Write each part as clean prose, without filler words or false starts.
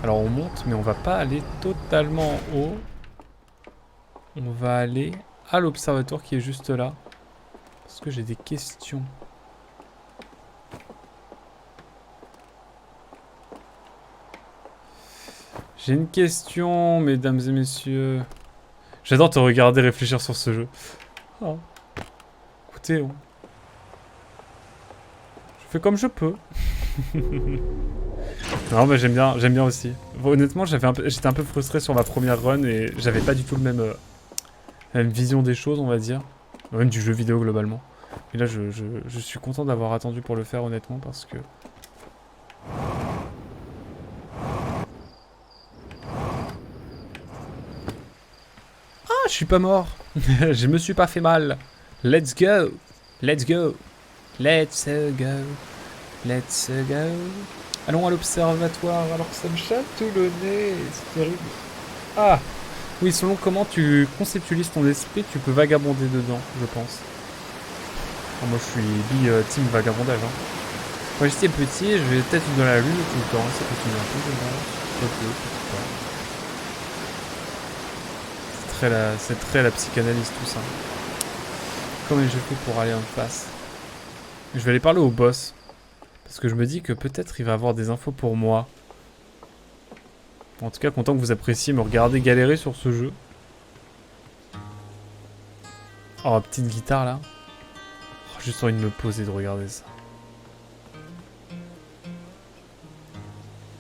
Alors on monte, mais on va pas aller totalement en haut. On va aller à l'observatoire qui est juste là. Parce que j'ai des questions. J'ai une question, mesdames et messieurs. J'adore te regarder réfléchir sur ce jeu. Oh. Écoutez, je fais comme je peux. Non, mais j'aime bien aussi. Honnêtement, j'étais un peu frustré sur ma première run et j'avais pas du tout la même vision des choses, on va dire. Même du jeu vidéo globalement. Et là, je suis content d'avoir attendu pour le faire, honnêtement, parce que... Ah, je suis pas mort. Je me suis pas fait mal. Let's go. Let's go. Let's go. Let's go. Allons à l'observatoire alors que ça me chatouille le nez. C'est terrible. Ah. Oui, selon comment tu conceptualises ton esprit, tu peux vagabonder dedans, je pense. Oh, moi, je suis team vagabondage. Hein. Quand j'étais petit, je vais peut-être dans la lune tout le temps. Ça continue un peu, je pense. Pas peu, pas. C'est très la psychanalyse, tout ça. Comment je fais pour aller en face? Je vais aller parler au boss. Parce que je me dis que peut-être il va avoir des infos pour moi. En tout cas, content que vous appréciez me regarder galérer sur ce jeu. Oh, petite guitare là. Oh, juste envie de me poser, de regarder ça.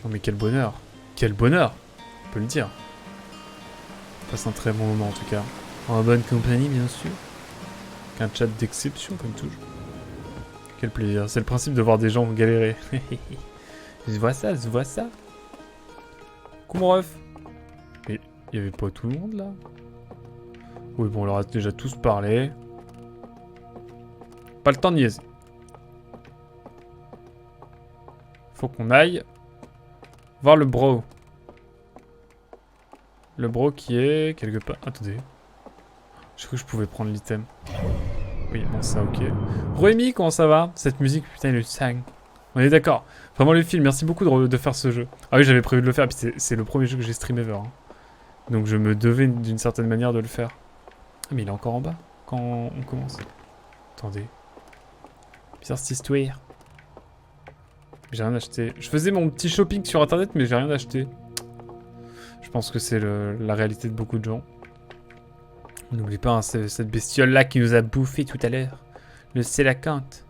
Non mais quel bonheur. Quel bonheur. On peut le dire. On passe un très bon moment en tout cas. En bonne compagnie bien sûr. Qu'un chat d'exception comme toujours. Quel plaisir. C'est le principe de voir des gens galérer. Je vois ça, je vois ça. Coucou mon ref. Mais il y avait pas tout le monde là? Oui bon, on leur a déjà tous parlé. Pas le temps de niaiser. Faut qu'on aille voir le bro. Le bro qui est quelque part... Attendez. Je crois que je pouvais prendre l'item. Oui, bon ça ok. Roemi, comment ça va? Cette musique, putain, il le sang. On est d'accord. Vraiment le film, merci beaucoup de faire ce jeu. Ah oui, j'avais prévu de le faire, puis c'est le premier jeu que j'ai stream ever. Hein. Donc je me devais d'une certaine manière de le faire. Ah mais il est encore en bas quand on commence. Attendez. Bizarre cette histoire. J'ai rien acheté. Je faisais mon petit shopping sur internet mais j'ai rien acheté. Je pense que c'est la réalité de beaucoup de gens. N'oublie pas hein, cette bestiole là qui nous a bouffé tout à l'heure. Le Sélacanthe.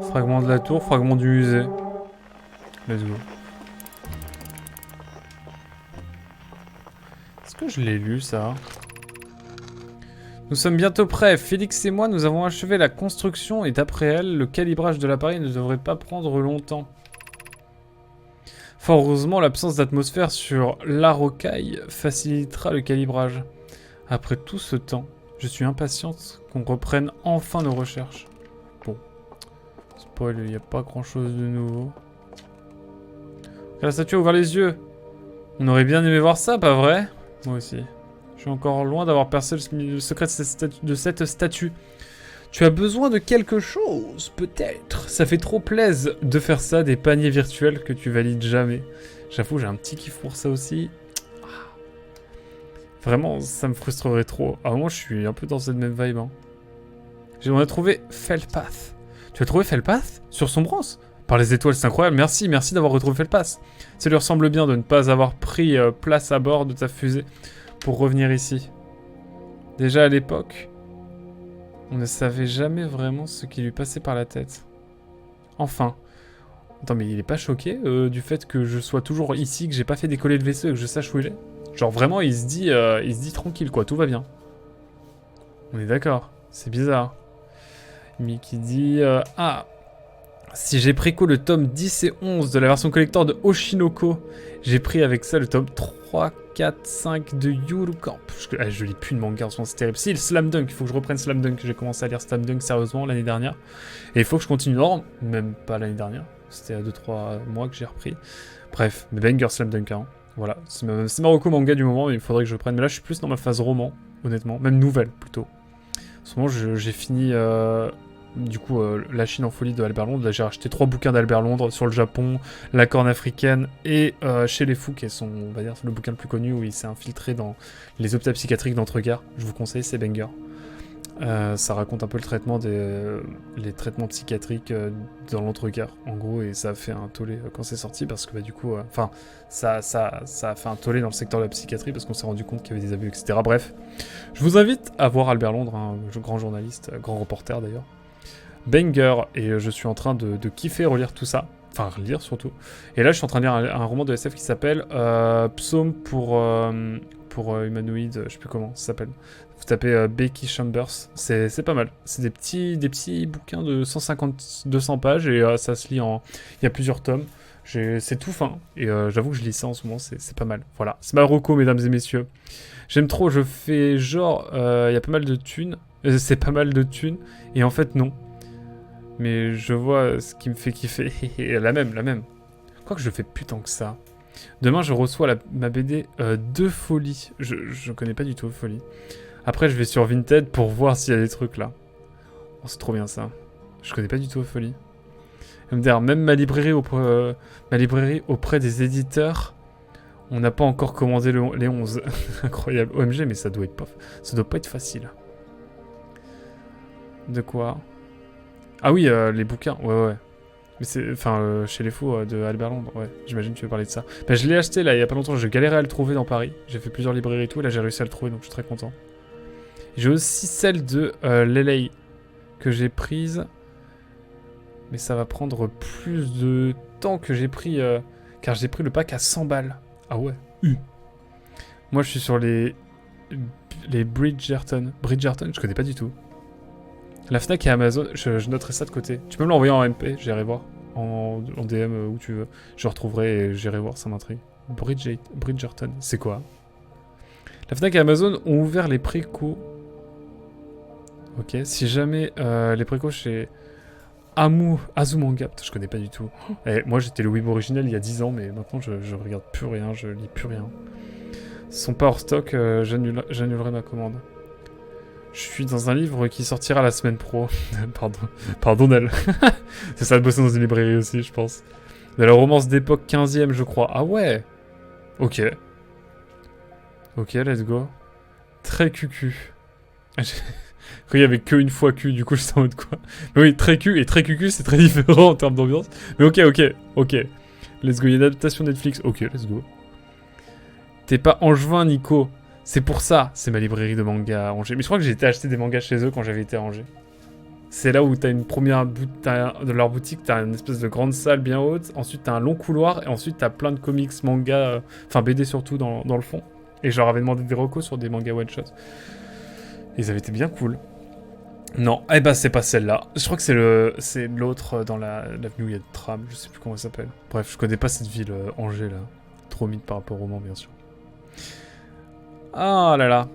Fragment de la tour, fragment du musée. Let's go. Est-ce que je l'ai lu ça? Nous sommes bientôt prêts. Félix et moi, nous avons achevé la construction et d'après elle, le calibrage de l'appareil ne devrait pas prendre longtemps. Fort heureusement, l'absence d'atmosphère sur la rocaille facilitera le calibrage. Après tout ce temps, je suis impatiente qu'on reprenne enfin nos recherches. Bon. Spoil, il n'y a pas grand-chose de nouveau. La statue a ouvert les yeux. On aurait bien aimé voir ça, pas vrai? Moi aussi. Je suis encore loin d'avoir percé le secret de cette statue. Tu as besoin de quelque chose, peut-être. Ça fait trop plaisir de faire ça, des paniers virtuels que tu valides jamais. J'avoue, j'ai un petit kiff pour ça aussi. Vraiment, ça me frustrerait trop. À un moment, je suis un peu dans cette même vibe. Hein. On a trouvé Felpath. Tu as trouvé Felpath? Sur Sombrance? Par les étoiles, c'est incroyable. Merci d'avoir retrouvé Felpath. Ça lui ressemble bien de ne pas avoir pris place à bord de ta fusée pour revenir ici. Déjà à l'époque, on ne savait jamais vraiment ce qui lui passait par la tête. Enfin. Attends, mais il est pas choqué du fait que je sois toujours ici, que j'ai pas fait décoller le vaisseau et que je sache où il est? Genre vraiment, il se dit tranquille quoi, tout va bien. On est d'accord, c'est bizarre. Mais qui dit... ah, si j'ai pris le tome 10 et 11 de la version collector de Oshinoko, j'ai pris avec ça le tome 3, 4, 5 de Yuru Camp. Je lis plus de manga en ce moment, c'est terrible. Si, le Slam Dunk, il faut que je reprenne Slam Dunk. J'ai commencé à lire Slam Dunk sérieusement l'année dernière. Et il faut que je continue. Non, même pas l'année dernière. C'était à 2-3 mois que j'ai repris. Bref, mais banger Slam Dunk, hein. Voilà, c'est ma reco manga du moment, mais il faudrait que je prenne. Mais là, je suis plus dans ma phase roman. honnêtement. Même nouvelle, plutôt. En ce moment, j'ai fini, du coup, La Chine en folie de Albert Londres. Là, j'ai racheté 3 bouquins d'Albert Londres sur le Japon, la corne africaine et Chez les fous, qui est son, on va dire, le bouquin le plus connu où il s'est infiltré dans les hôpitaux psychiatriques d'Entregarde. Je vous conseille, c'est banger. Ça raconte un peu le traitement les traitements psychiatriques dans l'Entregarde, en gros, et ça a fait un tollé quand c'est sorti, parce que bah, du coup, ça a fait un tollé dans le secteur de la psychiatrie, parce qu'on s'est rendu compte qu'il y avait des abus, etc. Bref, je vous invite à voir Albert Londres, un grand journaliste, grand reporter d'ailleurs. Banger, et je suis en train de kiffer relire tout ça, enfin relire surtout. Et là, je suis en train de lire un roman de SF qui s'appelle Psaume pour humanoïde, je sais plus comment ça s'appelle. Vous tapez Becky Chambers, c'est pas mal. C'est des petits bouquins de 150-200 pages et ça se lit en... Il y a plusieurs tomes. C'est tout fin et j'avoue que je lis ça en ce moment, c'est pas mal. Voilà, c'est ma reco, mesdames et messieurs. J'aime trop, je fais genre, il y a pas mal de thunes. C'est pas mal de thunes et en fait non. Mais je vois ce qui me fait kiffer. la même. Quoique je fais plus tant que ça. Demain, je reçois ma BD de Folie. Je connais pas du tout Folie. Après, je vais sur Vinted pour voir s'il y a des trucs là. Oh, c'est trop bien ça. Je connais pas du tout Folie. Même ma librairie auprès des éditeurs, on n'a pas encore commandé les 11. Incroyable. OMG, mais ça doit pas être facile. De quoi? Ah oui, les bouquins. Ouais. Mais c'est, enfin, chez les fous de Albert Londres, ouais, j'imagine que tu veux parler de ça. Bah, je l'ai acheté là il y a pas longtemps, je galérais à le trouver dans Paris. J'ai fait plusieurs librairies et tout, et là j'ai réussi à le trouver, donc je suis très content. J'ai aussi celle de LA que j'ai prise, mais ça va prendre plus de temps que j'ai pris, car j'ai pris le pack à 100 balles. Ah ouais. Moi je suis sur les Bridgerton. Bridgerton, je connais pas du tout. La Fnac et Amazon, je noterai ça de côté. Tu peux me l'envoyer en MP, j'irai voir. En DM où tu veux. Je retrouverai et j'irai voir, ça m'intrigue. Bridgerton, c'est quoi? La Fnac et Amazon ont ouvert les précos. Ok, si jamais les précos chez Azumanga, je connais pas du tout. Et moi j'étais le Weeb original il y a 10 ans, mais maintenant je regarde plus rien, je lis plus rien. Sont pas hors stock, j'annulerai ma commande. Je suis dans un livre qui sortira la semaine pro. Pardon Nel. C'est ça de bosser dans une librairie aussi, je pense. De la romance d'époque 15e, je crois. Ah ouais. Ok, let's go. Très cucu. Il y avait qu'une fois Q, du coup je suis en mode quoi. Mais oui, très Q et très cucu, c'est très différent en termes d'ambiance. Mais ok. Let's go, il y a une adaptation Netflix. Ok, let's go. T'es pas angevin, Nico. C'est pour ça, c'est ma librairie de manga à Angers. Mais je crois que j'ai été acheter des mangas chez eux quand j'avais été à Angers. C'est là où t'as une première de leur boutique, t'as une espèce de grande salle bien haute. Ensuite, t'as un long couloir. Et ensuite, t'as plein de comics, mangas, enfin BD surtout dans le fond. Et je leur avais demandé des recos sur des mangas one-shot. Ils avaient été bien cool. Non, eh ben c'est pas celle-là. Je crois que c'est l'autre dans l'avenue où il y a des trams. Je sais plus comment elle s'appelle. Bref, je connais pas cette ville, Angers là. Trop mythe par rapport au roman, bien sûr. Ah là là.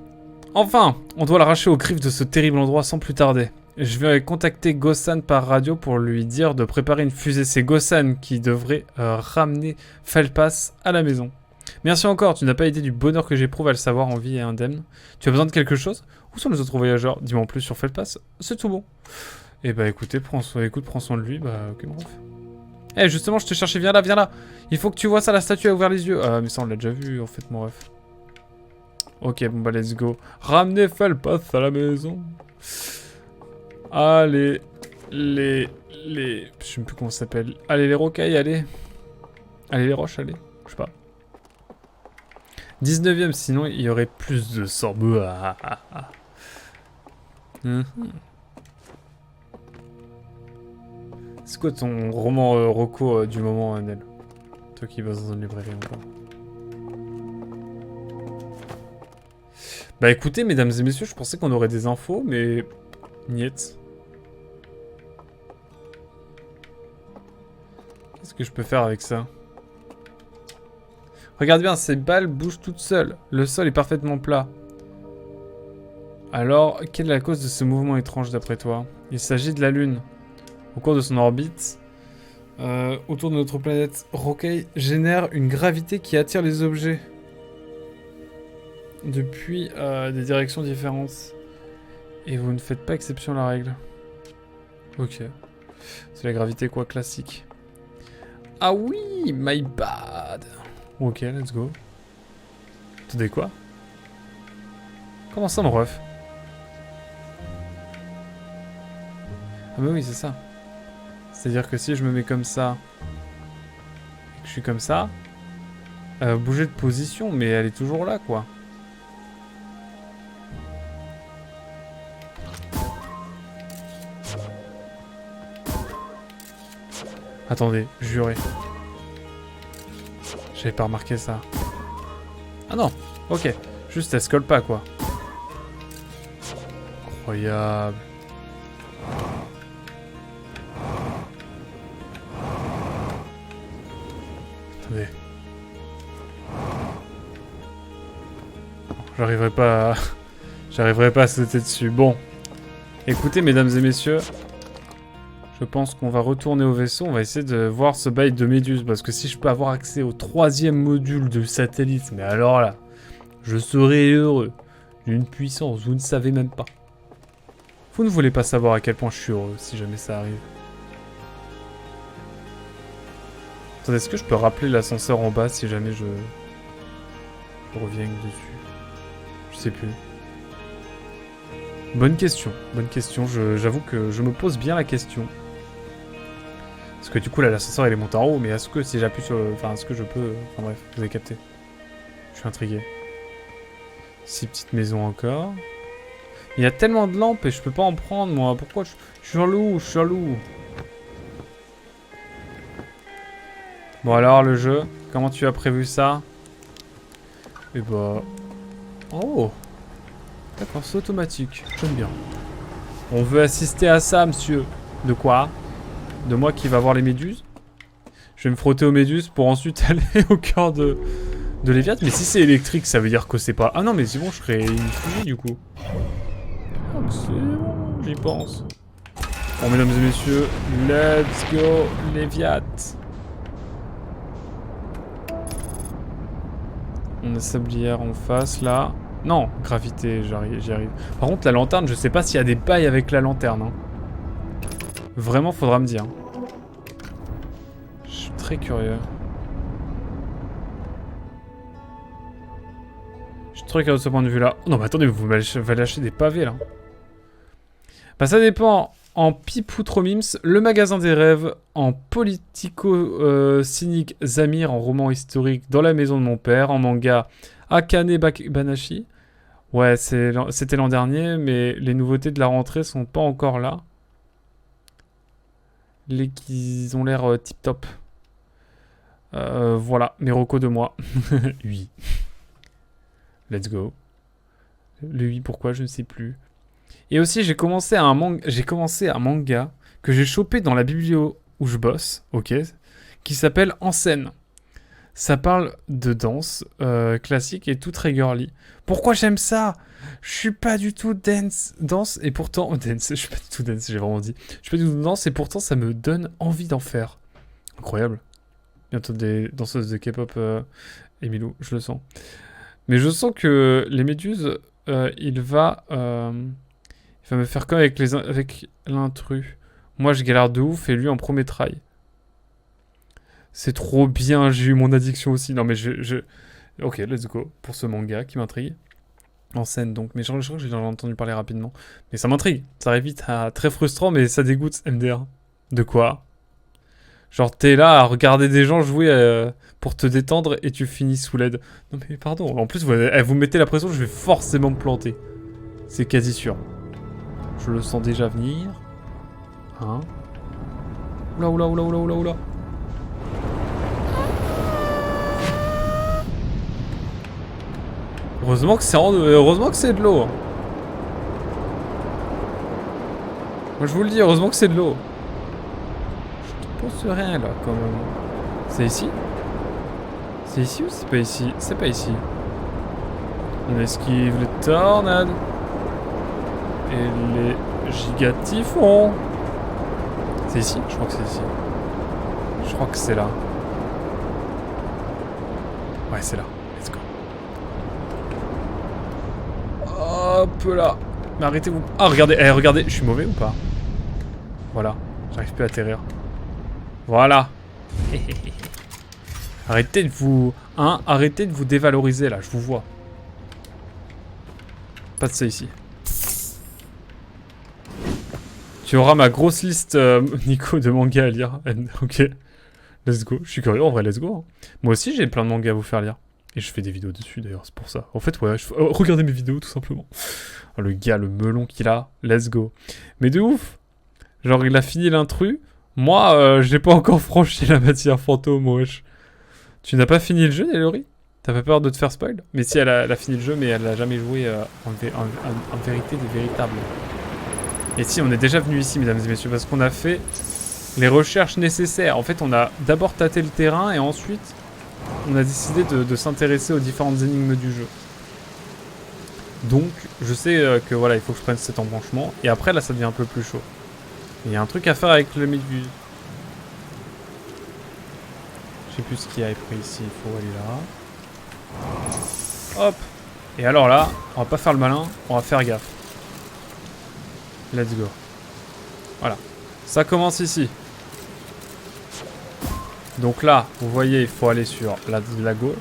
Enfin, on doit l'arracher aux griffes de ce terrible endroit sans plus tarder. Je vais contacter Gossan par radio pour lui dire de préparer une fusée. C'est Gossan qui devrait ramener Felpas à la maison. Merci encore, tu n'as pas idée du bonheur que j'éprouve à le savoir en vie et indemne. Tu as besoin de quelque chose? Où sont les autres voyageurs? Dis-moi en plus sur Felpas, c'est tout bon. Eh bah écoutez, prends soin de lui, bah ok mon ref. Eh justement, je te cherchais, viens là. Il faut que tu vois ça, la statue a ouvert les yeux. Mais ça on l'a déjà vu en fait mon ref. Ok, bon bah let's go. Ramenez Felpas à la maison. Allez, je sais plus comment ça s'appelle. Allez les rocailles, allez. Allez les roches, allez. Je sais pas. 19ème, sinon il y aurait plus de sang. C'est quoi ton roman roco du moment, Nel? Toi qui vas dans une librairie encore. Bah écoutez, mesdames et messieurs, je pensais qu'on aurait des infos, mais... niet. Qu'est-ce que je peux faire avec ça? Regarde bien, ces balles bougent toutes seules. Le sol est parfaitement plat. Alors, quelle est la cause de ce mouvement étrange d'après toi? Il s'agit de la Lune. Au cours de son orbite, autour de notre planète, Rocaille génère une gravité qui attire les objets. depuis des directions différentes. Et vous ne faites pas exception à la règle. Ok. C'est la gravité quoi, classique. Ah oui, my bad. Ok, let's go. Attendez, quoi? Comment ça, mon ref? Ah bah oui, c'est ça. C'est-à-dire que si je me mets comme ça, et que je suis comme ça, elle va bouger de position, mais elle est toujours là, quoi. Attendez, juré. J'avais pas remarqué ça. Ah non, ok. Juste elle se colle pas, quoi. Incroyable. Attendez. J'arriverai pas à... J'arriverai pas à sauter dessus. Bon. Écoutez, mesdames et messieurs. Je pense qu'on va retourner au vaisseau. On va essayer de voir ce bail de Méduse. Parce que si je peux avoir accès au 3e module de satellite, mais alors là, je serai heureux. D'une puissance, vous ne savez même pas. Vous ne voulez pas savoir à quel point je suis heureux si jamais ça arrive. Attendez, est-ce que je peux rappeler l'ascenseur en bas si jamais je reviens dessus? Je sais plus. Bonne question, j'avoue que je me pose bien la question. Parce que du coup là l'ascenseur il est monté en haut, mais est-ce que si j'appuie sur le... Enfin est-ce que je peux... Enfin bref, vous avez capté. Je suis intrigué. 6 petites maisons encore. Il y a tellement de lampes et je peux pas en prendre moi. Pourquoi je suis un loup, je suis un loup. Bon alors le jeu, comment tu as prévu ça? Et bah... Oh! D'accord, c'est automatique, j'aime bien. On veut assister à ça, monsieur. De quoi? De moi qui va voir les méduses? Je vais me frotter aux méduses pour ensuite aller au cœur de Léviathan. Mais si c'est électrique, ça veut dire que c'est pas... Ah non, mais c'est bon, je crée une fusée du coup. Ah, c'est bon, j'y pense. Bon, mesdames et messieurs, let's go, Léviathan. On a sablière en face, là. Non, gravité, j'y arrive. Par contre, la lanterne, je sais pas s'il y a des bails avec la lanterne. Hein. Vraiment, faudra me dire. Je suis très curieux. Je suis très curieux de ce point de vue-là. Oh non, mais attendez, vous m'allez lâcher des pavés, là. Bah, ça dépend. En Pipoutromims, le magasin des rêves. En politico-cynique Zamir, en roman historique Dans la maison de mon père. En manga Akane Banashi. Ouais, c'était l'an dernier, mais les nouveautés de la rentrée sont pas encore là. Ils ont l'air tip-top. Voilà, mes recos de moi. Oui. Let's go. Le 8, pourquoi, je ne sais plus. Et aussi, j'ai commencé un manga que j'ai chopé dans la biblio où je bosse, ok, qui s'appelle En scène. Ça parle de danse classique et tout très girly. Pourquoi j'aime ça? Je suis pas du tout danse et pourtant... Dance, je suis pas du tout dance, j'ai vraiment dit. Je suis pas du tout danse et pourtant ça me donne envie d'en faire. Incroyable. Bientôt des danseuses de K-pop, Emilou, je le sens. Mais je sens que les méduses, il va me faire comme avec l'intrus. Moi je galère de ouf et lui en premier try. C'est trop bien, j'ai eu mon addiction aussi. Non mais Ok, let's go pour ce manga qui m'intrigue. En scène donc, mais je crois que j'ai entendu parler rapidement. Mais ça m'intrigue, ça arrive vite à très frustrant mais ça dégoûte MDR. De quoi? Genre t'es là à regarder des gens jouer pour te détendre et tu finis sous l'aide. Non mais pardon, en plus vous mettez la pression, je vais forcément me planter. C'est quasi sûr. Je le sens déjà venir. Hein? Oula oula oula oula oula oula. Heureusement que c'est de l'eau. Moi je vous le dis, heureusement que c'est de l'eau. Je ne pense rien là quand même. C'est ici? C'est ici ou c'est pas ici? C'est pas ici. On esquive les tornades. Et les gigatyphons. C'est ici? Je crois que c'est ici. Je crois que c'est là. Ouais, c'est là. Let's go. Hop là. Mais arrêtez-vous. Ah, regardez, regardez, je suis mauvais ou pas? Voilà, j'arrive plus à atterrir. Voilà. Arrêtez de vous... Hein, arrêtez de vous dévaloriser là, je vous vois. Pas de ça ici. Tu auras ma grosse liste, Nico, de mangas à lire. Ok. Let's go. Je suis curieux, en vrai, let's go. Hein. Moi aussi, j'ai plein de mangas à vous faire lire. Et je fais des vidéos dessus, d'ailleurs, c'est pour ça. En fait, ouais, regardez mes vidéos, tout simplement. Oh, le gars, le melon qu'il a, let's go. Mais de ouf. Genre, il a fini l'intrus. Moi, j'ai pas encore franchi la matière fantôme, wesh. Tu n'as pas fini le jeu, Nelori? T'as pas peur de te faire spoil? Mais si, elle a fini le jeu, mais elle l'a jamais joué en vérité des véritables. Et si, on est déjà venu ici, mesdames et messieurs, parce qu'on a fait les recherches nécessaires. En fait, on a d'abord tâté le terrain, et ensuite, on a décidé de s'intéresser aux différentes énigmes du jeu. Donc, je sais que voilà, il faut que je prenne cet embranchement, et après, là, ça devient un peu plus chaud. Il y a un truc à faire avec le méduse. Je sais plus ce qu'il y a écrit ici, il faut aller là. Hop. Et alors là, on va pas faire le malin, on va faire gaffe. Let's go. Voilà. Ça commence ici. Donc là, vous voyez, il faut aller sur la gauche.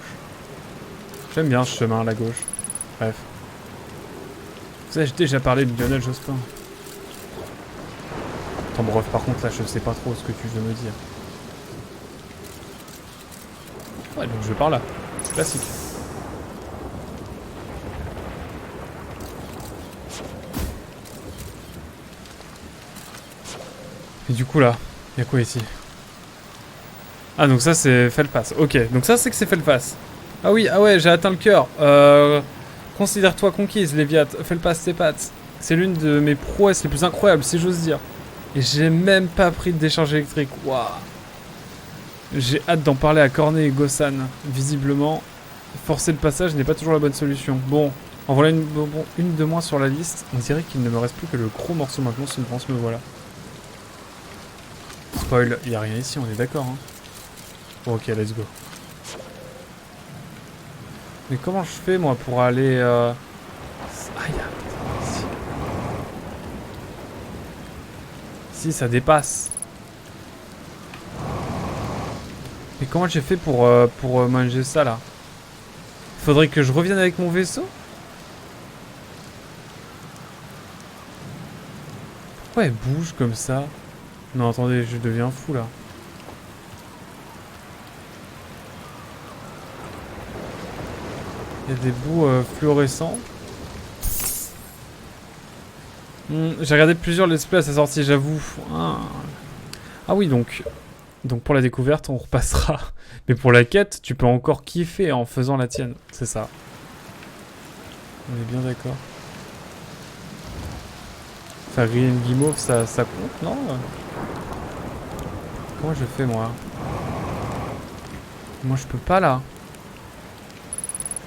J'aime bien ce chemin, la gauche. Bref. Vous savez, j'ai déjà parlé de Lionel Jospin. Attends, bref, par contre, là, je sais pas trop ce que tu veux me dire. Ouais, donc je vais par là. Classique. Et du coup, là, il y a quoi ici? Ah, donc ça, c'est Felpas. Ok, donc ça, c'est que c'est Felpas. Ah oui, ah ouais, j'ai atteint le cœur. Considère-toi conquise, Léviat. Felpas, tes pattes. C'est l'une de mes prouesses les plus incroyables, si j'ose dire. Et j'ai même pas pris de décharge électrique. Waouh. J'ai hâte d'en parler à Cornet et Gossan. Visiblement, forcer le passage n'est pas toujours la bonne solution. Bon, en voilà une de moins sur la liste. On dirait qu'il ne me reste plus que le gros morceau maintenant, si une pense me voilà. Spoil, il n'y a rien ici, on est d'accord. Hein. Bon, ok, let's go. Mais comment je fais, moi, pour aller... Ah, il y a... Ici. Si, ça dépasse. Mais comment j'ai fait pour manger ça, là? Faudrait que je revienne avec mon vaisseau? Pourquoi elle bouge comme ça? Non, attendez, je deviens fou, là. Il y a des bouts fluorescents. J'ai regardé plusieurs let's play à sa sortie, j'avoue. Ah oui, donc pour la découverte, on repassera. Mais pour la quête, tu peux encore kiffer en faisant la tienne. C'est ça. On est bien d'accord. Faire griller une guimauve, ça compte, non? Comment je fais, moi? Moi, je peux pas, là.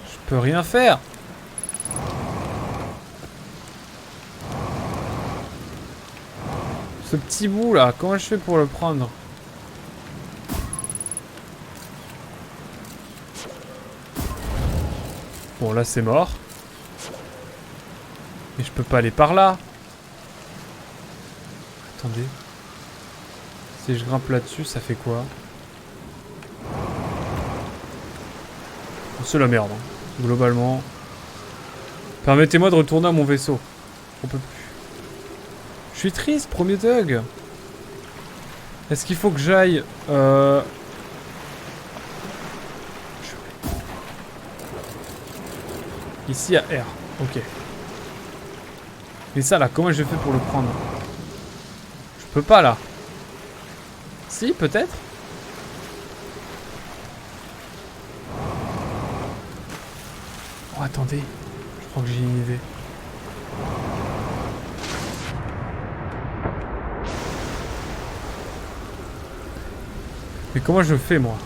Je peux rien faire. Ce petit bout, là, comment je fais pour le prendre? Bon, là, c'est mort. Mais je peux pas aller par là. Attendez. Si je grimpe là-dessus, ça fait quoi? C'est la merde, hein. Globalement. Permettez-moi de retourner à mon vaisseau. On peut plus. Je suis triste, premier Doug. Est-ce qu'il faut que j'aille... Ici à R. Ok. Mais ça là, comment je fais pour le prendre? Je peux pas là. Si, peut-être. Oh, attendez. Je crois que j'ai une idée. Mais comment je fais, moi?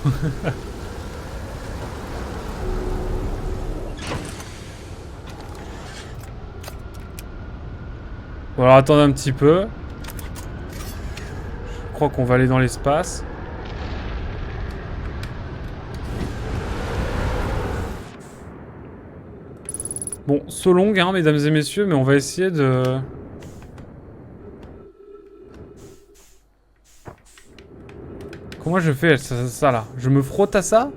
Bon, alors attendez un petit peu. Je crois qu'on va aller dans l'espace. Bon, saut long, hein, mesdames et messieurs, mais on va essayer de... Comment je fais ça là? Je me frotte à ça?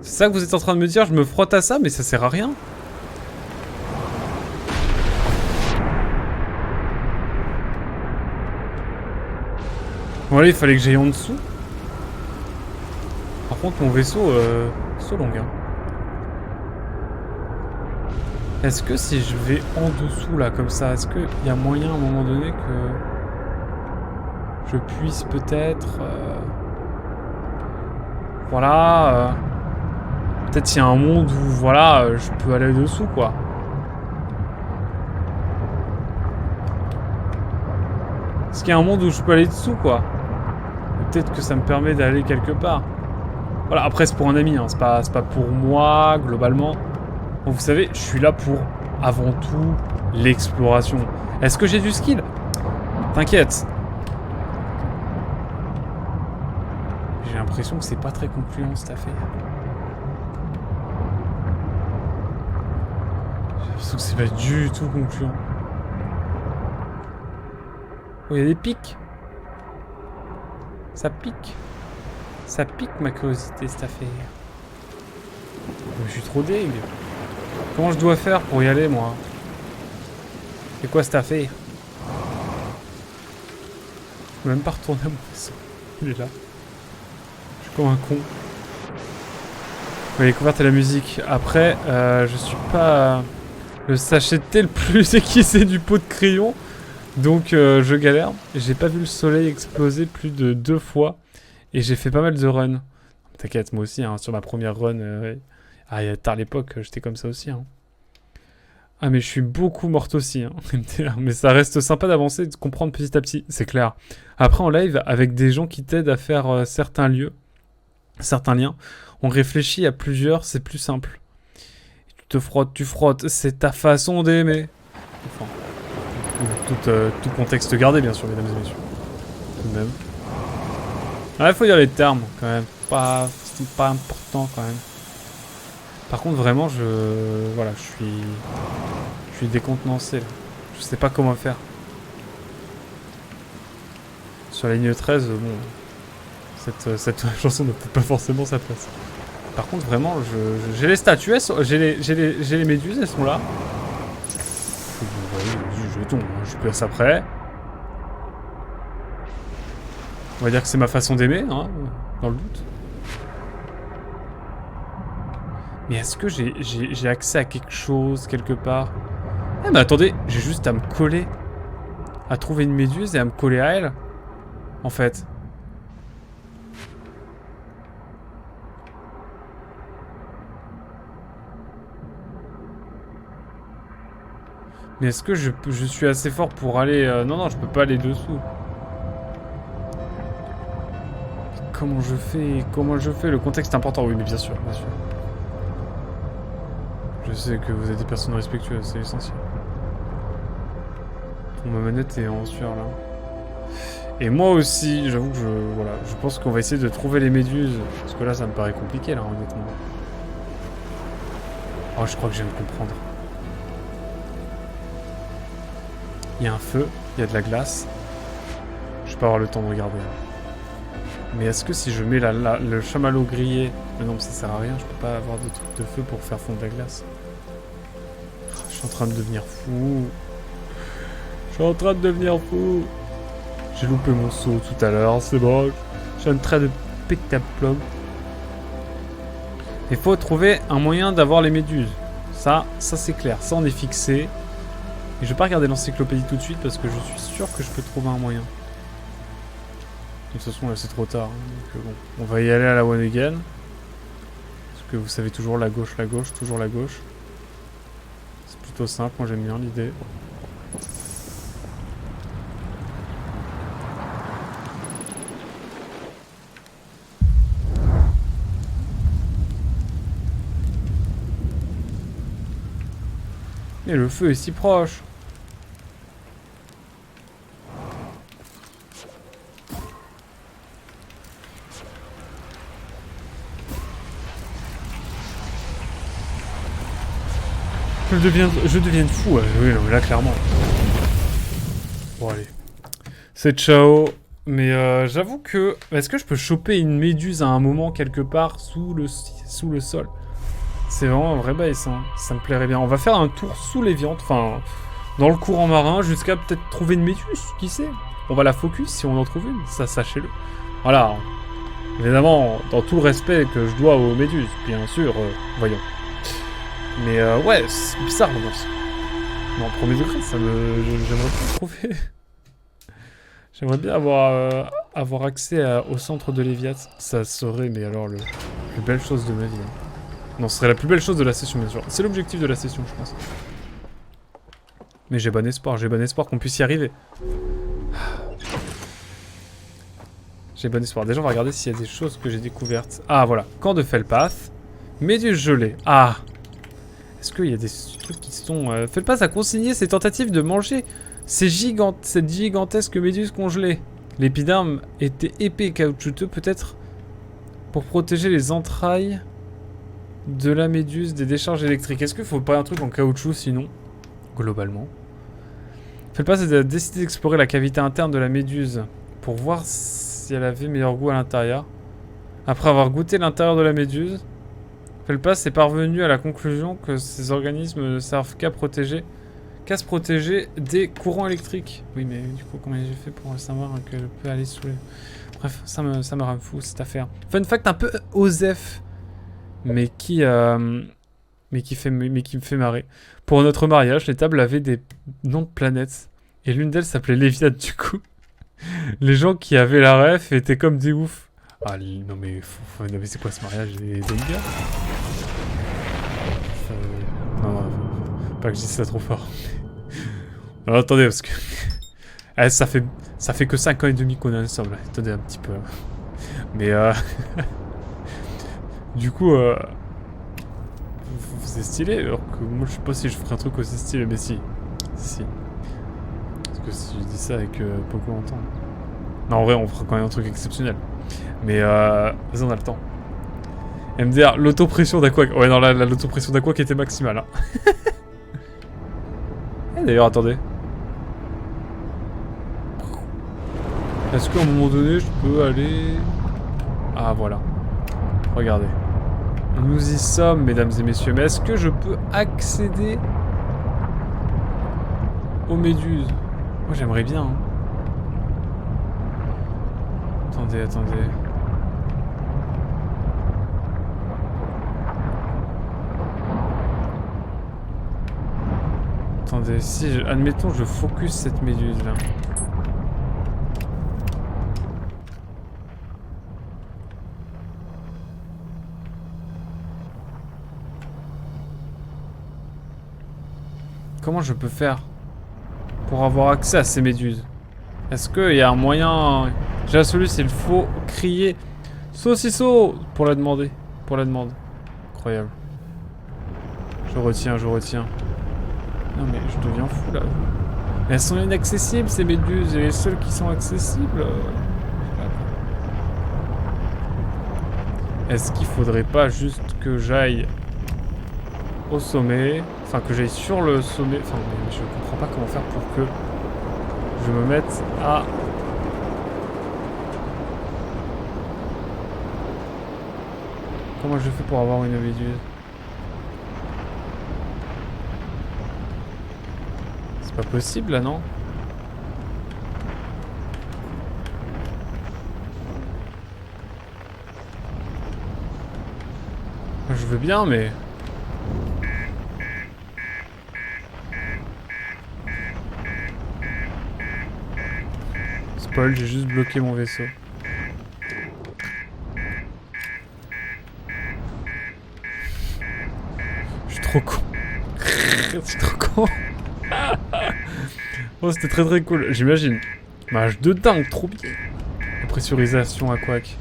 C'est ça que vous êtes en train de me dire? Je me frotte à ça, mais ça sert à rien. Bon allez, il fallait que j'aille en dessous. Par contre, mon vaisseau, saut long, hein. Est-ce que si je vais en dessous là, comme ça, est-ce qu'il y a moyen à un moment donné que je puisse peut-être... Voilà... Peut-être qu'il y a un monde où, voilà, je peux aller dessous, quoi. Est-ce qu'il y a un monde où je peux aller dessous, quoi? Peut-être que ça me permet d'aller quelque part. Voilà, après c'est pour un ami, hein. C'est pas pour moi, globalement. Donc, vous savez, je suis là pour, avant tout, l'exploration. Est-ce que j'ai du skill? T'inquiète. J'ai l'impression que c'est pas très concluant cette affaire. J'ai l'impression que c'est pas du tout concluant. Oh, il y a des pics. Ça pique. Ça pique ma curiosité cette affaire. Je suis trop deg. Comment je dois faire pour y aller, moi? C'est quoi cette affaire? Je peux même pas retourner à mon vaisseau. Il est là. Je suis comme un con. Oui, découverte et la musique. Après, je suis pas le sachet de thé le plus aiguisé du pot de crayon. Donc, je galère. J'ai pas vu le soleil exploser plus de 2 fois. Et j'ai fait pas mal de runs. T'inquiète, moi aussi, hein, sur ma première run. Ah, tard à l'époque, j'étais comme ça aussi. Hein. Ah, mais je suis beaucoup morte aussi. Hein. Mais ça reste sympa d'avancer et de comprendre petit à petit, c'est clair. Après, en live, avec des gens qui t'aident à faire certains lieux, certains liens, on réfléchit à plusieurs, c'est plus simple. Tu frottes, c'est ta façon d'aimer. Enfin, tout contexte gardé, bien sûr, mesdames et messieurs. Tout de même. Ah, il faut dire les termes, quand même. C'est pas important, quand même. Par contre, vraiment, voilà, je suis décontenancé. Là. Je sais pas comment faire. Sur la ligne 13, bon, cette chanson n'a peut-être pas forcément sa place. Par contre, vraiment, j'ai les statues, j'ai les méduses, elles sont là. Je tombe, je place après. On va dire que c'est ma façon d'aimer, hein, dans le doute. Mais est-ce que j'ai accès à quelque chose, quelque part? Ah mais attendez, j'ai juste à me coller. À trouver une méduse et à me coller à elle. En fait. Mais est-ce que je suis assez fort pour aller... Non, je peux pas aller dessous. Comment je fais? Le contexte est important, oui, mais bien sûr, bien sûr. Je sais que vous êtes des personnes respectueuses, c'est essentiel. Ma manette est en sueur, là. Et moi aussi, j'avoue que voilà, je pense qu'on va essayer de trouver les méduses. Parce que là, ça me paraît compliqué, là, honnêtement. Oh, je crois que je viens de comprendre. Il y a un feu, il y a de la glace. Je vais pas avoir le temps de regarder. Mais est-ce que si je mets le chamallow grillé... Mais non, ça sert à rien, je peux pas avoir de trucs de feu pour faire fondre la glace. Oh, je suis en train de devenir fou. Je suis en train de devenir fou. J'ai loupé mon saut tout à l'heure, c'est bon. J'ai un trait de pétaplum. Il faut trouver un moyen d'avoir les méduses. Ça c'est clair. Ça, on est fixé. Et je vais pas regarder l'encyclopédie tout de suite parce que je suis sûr que je peux trouver un moyen. De toute façon, là, c'est trop tard. Donc, bon, on va y aller à la one again. Parce que vous savez toujours la gauche, toujours la gauche. C'est plutôt simple, moi j'aime bien l'idée. Et le feu est si proche. je devienne fou. Oui, non, mais là, clairement. Bon, allez. C'est ciao. Mais j'avoue que... Est-ce que je peux choper une méduse à un moment, quelque part, sous le sol? C'est vraiment un vrai bail, ça. Ça me plairait bien. On va faire un tour sous les viandes, enfin... Dans le courant marin, jusqu'à peut-être trouver une méduse, qui sait? On va la focus si on en trouve une, ça, sachez-le. Voilà. Évidemment, dans tout le respect que je dois aux méduses, bien sûr, voyons. Mais ouais, c'est bizarre l'ambiance. Non, premier degré, j'aimerais bien trouver... J'aimerais bien avoir accès au centre de Léviat. Ça serait, mais alors, la plus belle chose de ma vie. Hein. Non, ce serait la plus belle chose de la session, bien sûr. C'est l'objectif de la session, je pense. Mais j'ai bon espoir qu'on puisse y arriver. J'ai bon espoir. Déjà, on va regarder s'il y a des choses que j'ai découvertes. Ah, voilà. Camp de Felpath. Méduse gelée. Ah. Est-ce qu'il y a des trucs qui sont... Felpath a consigné ses tentatives de manger cette gigantesque méduse congelée. L'épiderme était épais et caoutchouteux, peut-être pour protéger les entrailles de la méduse des décharges électriques. Est-ce qu'il faut pas un truc en caoutchouc sinon? Globalement. Felpath a décidé d'explorer la cavité interne de la méduse pour voir si elle avait meilleur goût à l'intérieur. Après avoir goûté l'intérieur de la méduse, Felpath est parvenu à la conclusion que ces organismes ne servent qu'à se protéger des courants électriques. Oui, mais du coup, comment j'ai fait pour savoir que je peux aller sous les... Bref, ça me rend fou, cette affaire. Fun fact un peu osef, mais qui me fait marrer. Pour notre mariage, les tables avaient des noms de planètes. Et l'une d'elles s'appelait Léviat, du coup. Les gens qui avaient la ref étaient comme des oufs. Ah, non mais c'est quoi ce mariage? Les gars? Non, pas que je dise ça trop fort. Non, attendez, parce que... ça fait que 5 ans et demi qu'on est ensemble. Attendez un petit peu. Mais du coup, c'est stylé, alors que moi je sais pas si je ferais un truc aussi stylé, mais si. Si. Parce que si je dis ça avec beaucoup longtemps. Non, en vrai, on fera quand même un truc exceptionnel. Mais vas-y, on a le temps. MDR, l'autopression d'Aquac. Ouais, non, là, l'autopression d'Aquac était maximale. Hein. Et d'ailleurs, attendez. Est-ce qu'à un moment donné, je peux aller... Ah, voilà. Regardez. Nous y sommes, mesdames et messieurs. Mais est-ce que je peux accéder aux méduses? Moi, j'aimerais bien. Hein. Attendez. Attendez, si, admettons, je focus cette méduse là. Comment je peux faire pour avoir accès à ces méduses? Est-ce qu'il y a un moyen... J'ai la solution, il faut crier saucisson pour la demander. Pour la demande. Incroyable. Je retiens. Non mais je deviens fou là. Mais elles sont inaccessibles ces méduses, et les seules qui sont accessibles... Est-ce qu'il faudrait pas juste que j'aille au sommet, enfin que j'aille sur le sommet, enfin je comprends pas comment faire pour que je me mette à... Comment je fais pour avoir une méduse? C'est pas possible là, non? Je veux bien, mais... Spoil, j'ai juste bloqué mon vaisseau. Je suis trop con. Je suis trop con. Oh, c'était très très cool, j'imagine. Mage de dingue, trop bien. La pressurisation à Quack.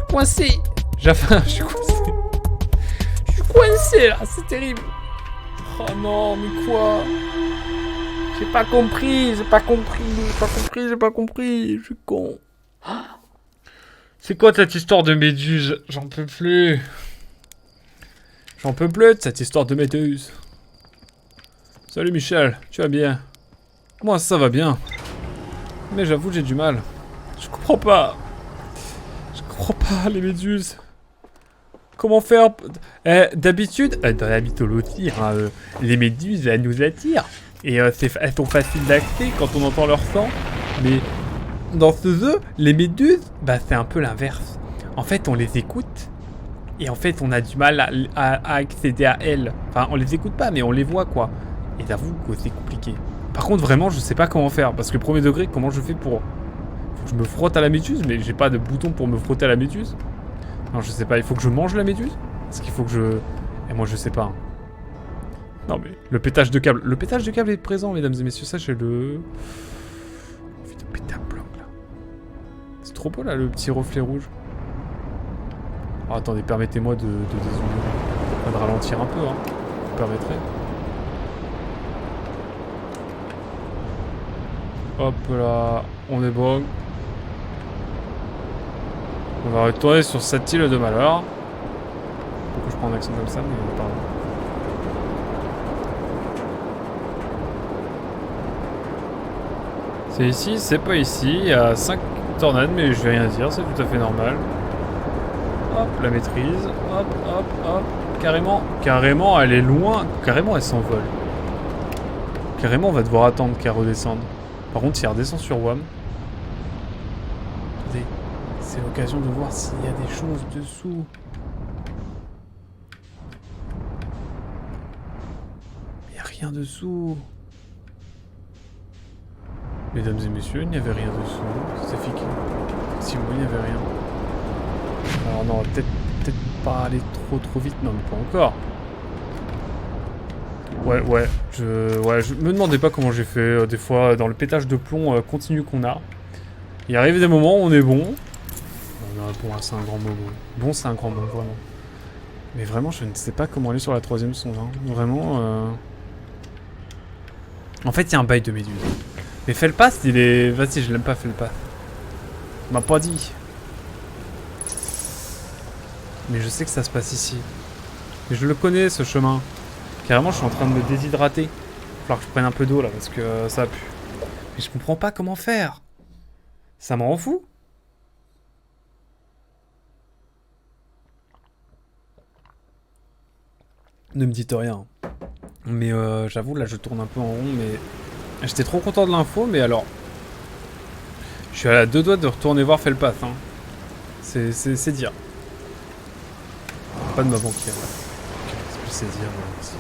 Coincé. Je suis coincé. Je suis coincé là, c'est terrible. Oh non, mais quoi? J'ai pas compris, j'ai pas compris, j'ai pas compris, je suis con. C'est quoi cette histoire de méduse? J'en peux plus. J'en peux plus de cette histoire de méduse. Salut Michel, tu vas bien? Moi ça va bien. Mais j'avoue j'ai du mal. Je comprends pas. Je comprends pas les méduses. Comment faire? D'habitude, dans la mythologie, hein, les méduses elles nous attirent. Et elles sont faciles d'accès quand on entend leur sang. Mais dans ce jeu, les méduses, bah c'est un peu l'inverse. En fait on les écoute. Et en fait on a du mal à accéder à elles. Enfin on les écoute pas mais on les voit quoi. Et j'avoue que c'est compliqué. Par contre vraiment je sais pas comment faire. Parce que premier degré comment je fais pour... Faut que je me frotte à la méduse. Mais j'ai pas de bouton pour me frotter à la méduse. Non je sais pas, il faut que je mange la méduse? Est-ce qu'il faut que je... Et moi je sais pas. Hein. Non mais le pétage de câble. Le pétage de câble est présent mesdames et messieurs. Sachez-le. Envie de péter un bloc là. C'est trop beau là le petit reflet rouge. Oh, attendez, permettez-moi de dézoomer. Enfin, de ralentir un peu, hein. Vous permettrez. Hop là, on est bon. On va retourner sur cette île de malheur. Pourquoi je prends un accent comme ça, mais pardon. C'est ici, c'est pas ici. Il y a 5 tornades, mais je vais rien dire, c'est tout à fait normal. Hop, la maîtrise. Hop, hop, hop. Carrément, elle est loin. Carrément, elle s'envole. Carrément, on va devoir attendre qu'elle redescende. Par contre, si elle redescend sur WAM... Attendez, c'est l'occasion de voir s'il y a des choses dessous. Il n'y a rien dessous. Mesdames et messieurs, il n'y avait rien dessous. C'est fichu. Si oui, il n'y avait rien. Alors non, peut-être pas aller trop vite. Non, mais pas encore. Ouais, je me demandais pas comment j'ai fait. Des fois, dans le pétage de plomb continu qu'on a, il arrive des moments où on est bon. Non, bon, c'est un grand mot. Bon, c'est un grand mot, vraiment. Mais vraiment, je ne sais pas comment aller sur la 3ème sonde. Hein. Vraiment. En fait, il y a un bail de méduse. Mais Felpath, il est... Vas-y, je l'aime pas, Felpath. Il m'a pas dit. Mais je sais que ça se passe ici. Mais je le connais, ce chemin. Carrément, je suis en train de me déshydrater. Il va falloir que je prenne un peu d'eau, là, parce que ça pue. Mais je comprends pas comment faire. Ça me rend fou. Ne me dites rien. Mais j'avoue, là, je tourne un peu en rond, mais... J'étais trop content de l'info, mais alors... Je suis à la 2 doigts de retourner voir Felpath, hein. C'est dire. Pas de ma banquière, là. C'est dire, merci.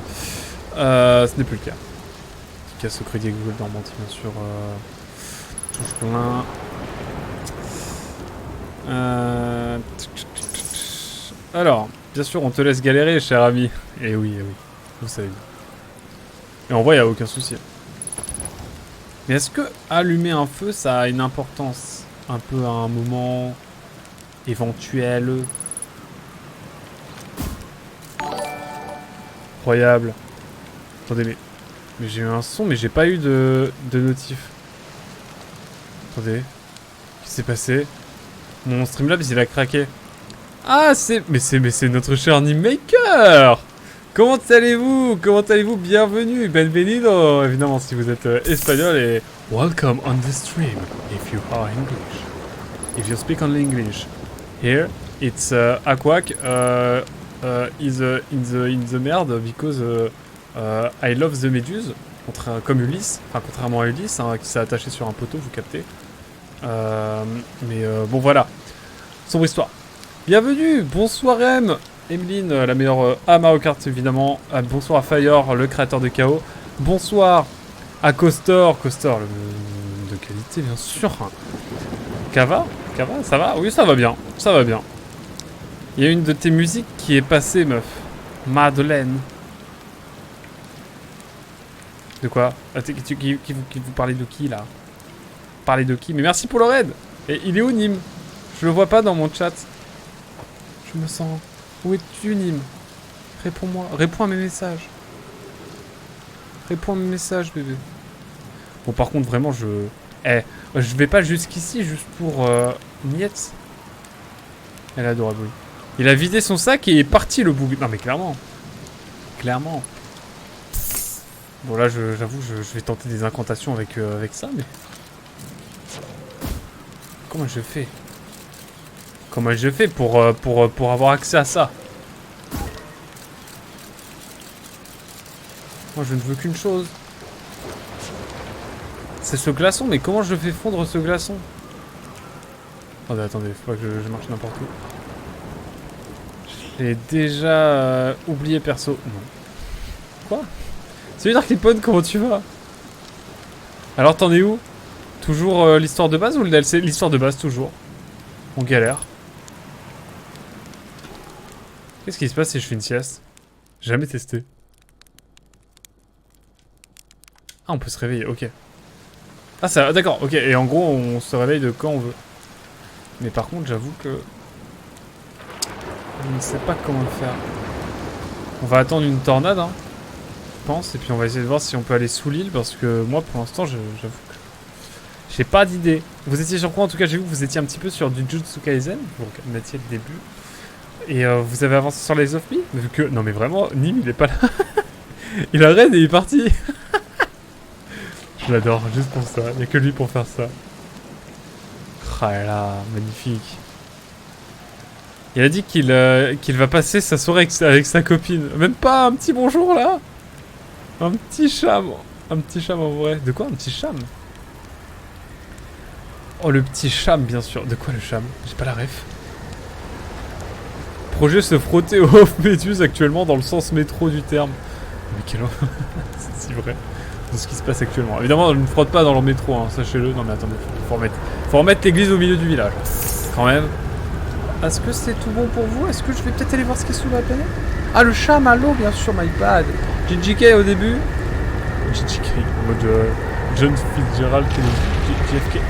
Ce n'est plus le cas. Qui casse au crédit Google Normandie, bien sûr. Touche plein. Alors, bien sûr, on te laisse galérer, cher ami. Eh oui, vous savez. Et en vrai, il n'y a aucun souci. Mais est-ce que allumer un feu, ça a une importance un peu à un moment éventuel? Incroyable. Attendez, mais j'ai eu un son, mais j'ai pas eu de notif. Attendez. Qu'est-ce qui s'est passé? Mon Streamlabs, il a craqué. Ah, mais c'est notre cher Nimemaker! Comment allez-vous? Bienvenue, bienvenido! Évidemment, si vous êtes espagnol, et welcome on the stream, if you are English. If you speak only English. Here, it's Aquac is in the merde, because I love the Méduse, comme Ulysse, enfin contrairement à Ulysse, hein, qui s'est attaché sur un poteau, vous captez. Bon voilà, sombre histoire. Bienvenue, bonsoir M, Emeline, la meilleure à Mario Kart évidemment. Bonsoir à Fire, le créateur de Chaos. Bonsoir à Costor, le de qualité bien sûr. Kava, ça va? Oui, ça va bien, Il y a une de tes musiques qui est passée, meuf. Madeleine. De quoi? Qui vous parlez de qui là? Parlez de qui? Mais merci pour le raid. Et il est où Nîmes? Je le vois pas dans mon chat. Je me sens... Où es-tu, Nîmes? Réponds-moi. Réponds à mes messages. Réponds à mes messages, bébé. Bon, par contre, vraiment, Eh, je vais pas jusqu'ici, juste pour... Miette. Elle est adorable, oui. Il a vidé son sac et est parti, le boug. Non, mais clairement. Clairement. Bon, là, j'avoue, je vais tenter des incantations avec ça, mais... Comment je fais? Comment je fais pour avoir accès à ça? Moi, je ne veux qu'une chose. C'est ce glaçon, mais comment je fais fondre ce glaçon? Attendez, faut pas que je marche n'importe où. J'ai déjà oublié perso. Non. Quoi? Salut Darklipon, comment tu vas? Alors, t'en es où? Toujours l'histoire de base ou le DLC? L'histoire de base, toujours. On galère. Qu'est-ce qui se passe si je fais une sieste? Jamais testé. Ah, on peut se réveiller, ok. Ah, ça, d'accord, ok. Et en gros, on se réveille de quand on veut. Mais par contre, j'avoue que... Je ne sais pas comment le faire. On va attendre une tornade, hein, je pense. Et puis on va essayer de voir si on peut aller sous l'île. Parce que moi, pour l'instant, j'avoue que... J'ai pas d'idée. Vous étiez sur quoi? En tout cas, j'ai vu que vous étiez un petit peu sur du Jujutsu Kaisen. Vous mettiez le début. Et vous avez avancé sur les of Me. Vu que... Non mais vraiment, Nîmes, il est pas là. Il arrête et il est parti. Je l'adore, juste pour ça. Il n'y a que lui pour faire ça. Ah là, magnifique. Il a dit qu'il va passer sa soirée avec sa copine. Même pas un petit bonjour là. Un petit cham. Un petit cham en vrai. De quoi un petit cham? Oh le petit cham bien sûr. De quoi le cham? J'ai pas la ref. Projet se frotter au Off-Méduse actuellement dans le sens métro du terme. Mais quel... C'est si vrai. De ce qui se passe actuellement. Évidemment, je ne frotte pas dans le métro, hein, sachez-le. Non mais attendez, faut remettre l'église au milieu du village. Quand même. Est-ce que c'est tout bon pour vous? Est-ce que je vais peut-être aller voir ce qui est sous la planète? Ah, le chamallow, bien sûr, my bad. JJK au début. JJK, en mode John Fitzgerald qui est JFK.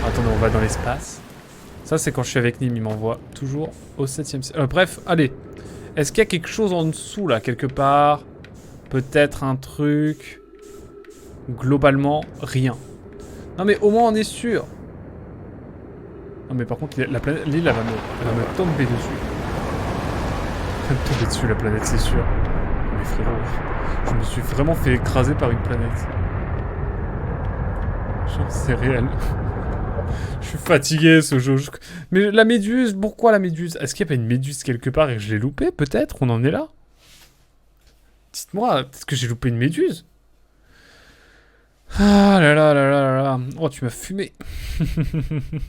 Attendez, on va dans l'espace. Ça, c'est quand je suis avec Nîmes, il m'envoie toujours au 7ème ciel. Bref, allez. Est-ce qu'il y a quelque chose en dessous, là, quelque part? Peut-être un truc. Globalement, rien. Non, mais au moins, on est sûr. Non, mais par contre, la planète, l'île, elle va me tomber dessus. Elle va me tomber dessus, la planète, c'est sûr. Mais frérot, je me suis vraiment fait écraser par une planète. Genre, c'est réel. Je suis fatigué, ce jeu. Mais la méduse, pourquoi la méduse? Est-ce qu'il n'y a pas une méduse quelque part et que je l'ai loupée? Peut-être, on en est là. Dites-moi, peut-être que j'ai loupé une méduse? Ah là là là là là. Oh, tu m'as fumé.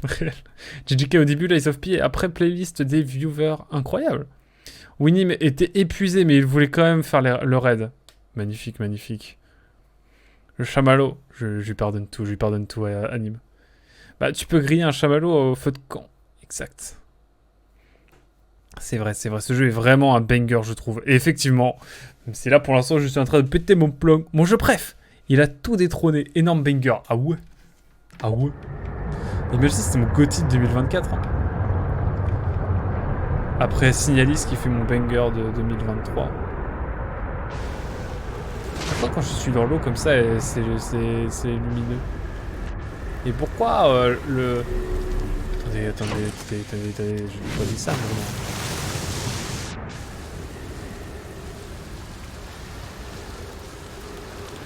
Réel. JJK au début, Lies of P, après playlist des viewers. Incroyable. Winnie était épuisé, mais il voulait quand même faire le raid. Magnifique, magnifique. Le chamallow. Je lui pardonne tout à Nîmes. Bah, tu peux griller un chamallow au feu de camp. Exact. C'est vrai, ce jeu est vraiment un banger, je trouve. Et effectivement, même si là, pour l'instant, je suis en train de péter mon jeu préf. Il a tout détrôné. Énorme banger. Ah ouais? Ah ouais? Imagine si c'était mon GOTY de 2024. Hein. Après Signalis qui fait mon banger de 2023. Pourquoi quand je suis dans l'eau comme ça, c'est lumineux? Et pourquoi le... Attendez, j'ai pas dit ça, vraiment.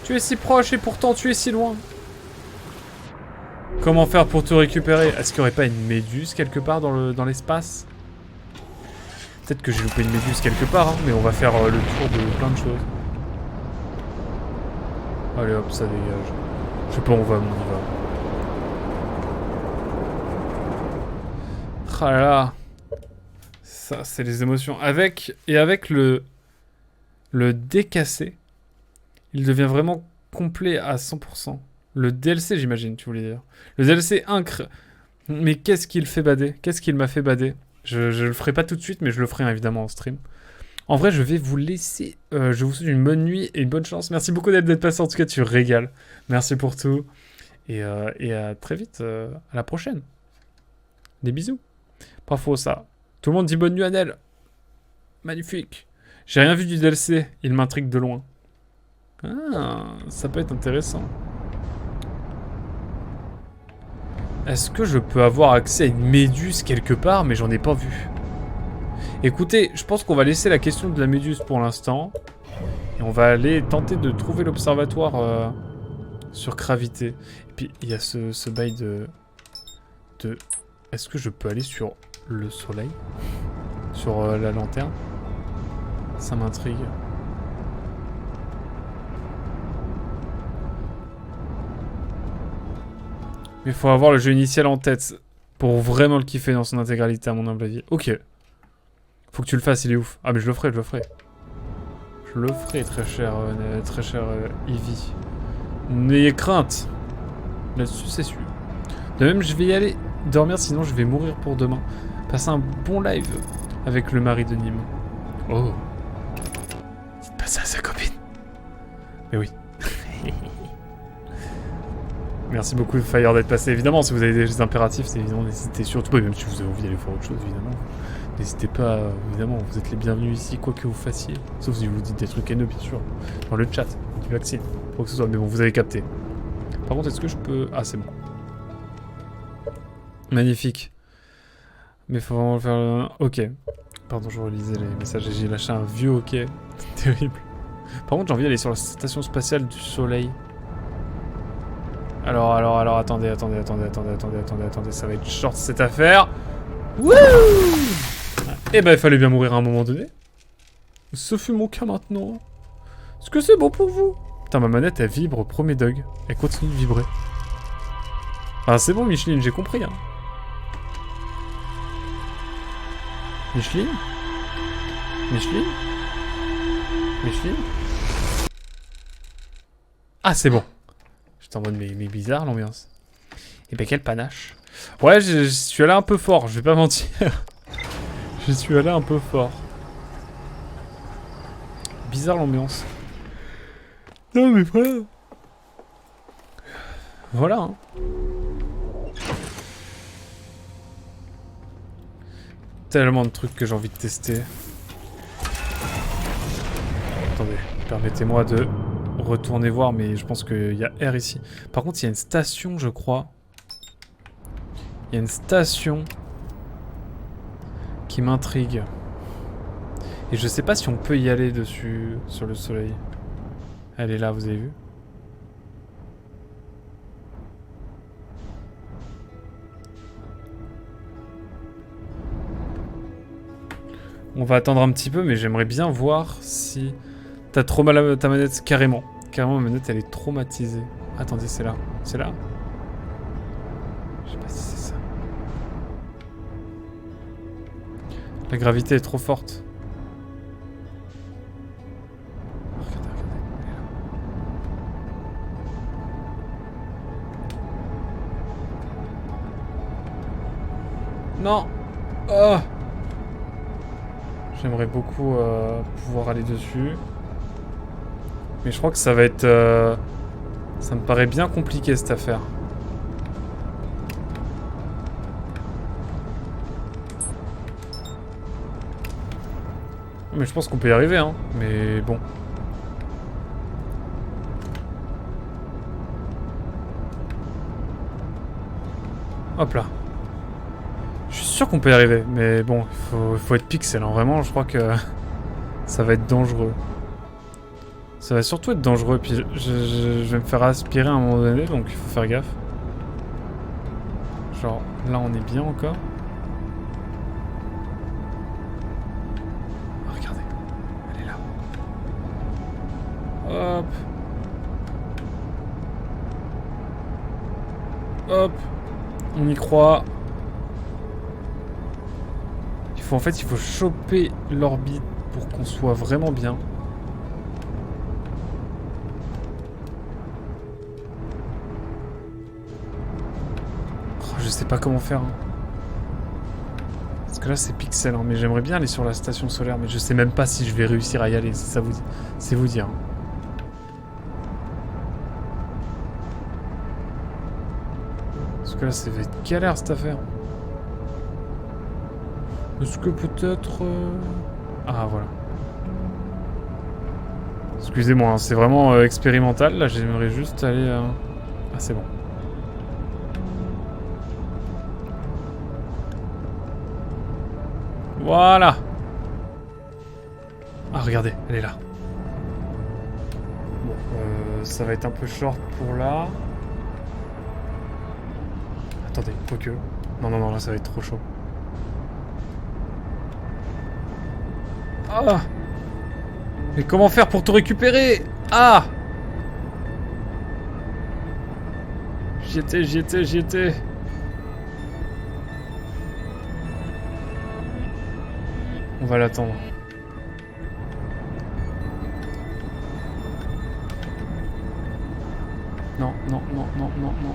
Tu es si proche et pourtant tu es si loin. Comment faire pour te récupérer? Est-ce qu'il n'y aurait pas une méduse quelque part dans l'espace? Peut-être que j'ai loupé une méduse quelque part, hein, mais on va faire le tour de plein de choses. Allez hop, ça dégage. Je sais pas où on va, mais on y va. Ah là là. Ça, c'est les émotions. Avec le décassé, il devient vraiment complet à 100%. Le DLC, j'imagine, tu voulais dire. Le DLC incre. Mais qu'est-ce qu'il fait bader? Qu'est-ce qu'il m'a fait bader? Je le ferai pas tout de suite, mais je le ferai évidemment en stream. En vrai, je vais vous laisser. Je vous souhaite une bonne nuit et une bonne chance. Merci beaucoup d'être passé. En tout cas, tu régales. Merci pour tout. Et à très vite. À la prochaine. Des bisous. Pas faux, ça. Tout le monde dit bonne nuit à Nel. Magnifique. J'ai rien vu du DLC. Il m'intrigue de loin. Ah, ça peut être intéressant. Est-ce que je peux avoir accès à une méduse quelque part, mais j'en ai pas vu. Écoutez, je pense qu'on va laisser la question de la méduse pour l'instant. Et on va aller tenter de trouver l'observatoire sur gravité. Et puis, il y a ce bail de... Est-ce que je peux aller sur le soleil? Sur la lanterne? Ça m'intrigue. Mais il faut avoir le jeu initial en tête pour vraiment le kiffer dans son intégralité, à mon humble avis. Ok. Faut que tu le fasses, il est ouf. Ah mais je le ferai, je le ferai. Je le ferai, très cher Eevee. N'ayez crainte. Là-dessus, c'est sûr. De même, je vais y aller dormir, sinon je vais mourir pour demain. Passer un bon live avec le mari de Nîmes. Oh. Dites pas ça à sa copine. Mais oui. Merci beaucoup Fire d'être passé. Évidemment, si vous avez des impératifs, c'est évidemment, n'hésitez surtout pas, même si vous avez envie d'aller faire autre chose, évidemment. N'hésitez pas, évidemment, vous êtes les bienvenus ici, quoi que vous fassiez. Sauf si vous dites des trucs haineux, bien sûr. Dans le chat, du vaccin, quoi que ce soit. Mais bon, vous avez capté. Par contre, est-ce que je peux... Ah, c'est bon. Magnifique. Mais faut vraiment le faire... Ok. Pardon, je relisais les messages et j'ai lâché un vieux ok. Terrible. Par contre, j'ai envie d'aller sur la station spatiale du Soleil. Alors, attendez, ça va être short cette affaire. Wouh! Eh ben, il fallait bien mourir à un moment donné. Ce fut mon cas maintenant. Est-ce que c'est bon pour vous? Putain, ma manette, elle vibre au premier dog. Elle continue de vibrer. Ah, c'est bon, Micheline, j'ai compris, hein. Micheline? Micheline? Micheline? Ah, c'est bon. J'étais en mode, mais bizarre, l'ambiance. Et ben, quel panache. Ouais, je suis allé un peu fort, je vais pas mentir. Je suis allé un peu fort. Bizarre l'ambiance. Non mais voilà. Voilà. Hein. Tellement de trucs que j'ai envie de tester. Attendez, permettez-moi de retourner voir, mais je pense qu'il y a R ici. Par contre, il y a une station, je crois. Il y a une station qui m'intrigue. Et je sais pas si on peut y aller dessus, sur le soleil. Elle est là, vous avez vu? On va attendre un petit peu, mais j'aimerais bien voir si... T'as trop mal à ta manette, carrément. Carrément, ma manette, elle est traumatisée. Attendez, c'est là. C'est là? Je sais pas si c'est ça. La gravité est trop forte. Regardez, regardez. Elle est là. Non! Oh! J'aimerais beaucoup pouvoir aller dessus. Mais je crois que ça va être... ça me paraît bien compliqué cette affaire. Mais je pense qu'on peut y arriver, hein. Mais bon. Hop là. Je suis sûr qu'on peut y arriver, mais bon, il faut être pixel, hein. Vraiment, je crois que ça va être dangereux. Ça va surtout être dangereux, puis je vais me faire aspirer à un moment donné, donc il faut faire gaffe. Genre, là on est bien encore. Oh, regardez, elle est là. Hop. Hop. On y croit. En fait, il faut choper l'orbite pour qu'on soit vraiment bien. Oh, je sais pas comment faire. Hein. Parce que là, c'est pixel, hein, mais j'aimerais bien aller sur la station solaire, mais je sais même pas si je vais réussir à y aller. Si ça vous dit. C'est vous dire. Hein. Parce que là, ça va être galère cette affaire. Est-ce que peut-être... Ah, voilà. Excusez-moi, hein, c'est vraiment expérimental. Là, j'aimerais juste aller... Ah, c'est bon. Voilà. Ah, regardez, elle est là. Bon, ça va être un peu short pour là. Attendez, quoique... Non, non, non, là, ça va être trop chaud. Ah! Mais comment faire pour tout récupérer? Ah! J'y étais, j'y étais, j'y étais. On va l'attendre. Non, non, non, non, non, non.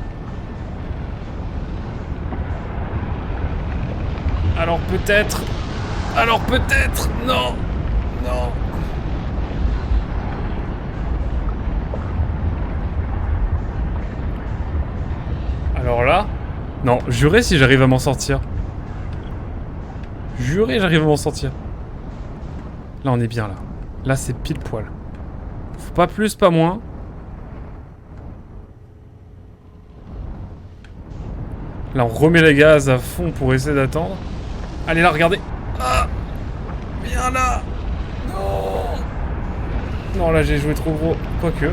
Alors peut-être... Alors peut-être... Non! Non! Alors là... Non, jurez si j'arrive à m'en sortir. Jurez, j'arrive à m'en sortir. Là, on est bien, là. Là, c'est pile poil. Faut pas plus, pas moins. Là, on remet les gaz à fond pour essayer d'attendre. Allez, là, regardez. Ah! Viens là! Non! Non, là, j'ai joué trop gros. Quoique...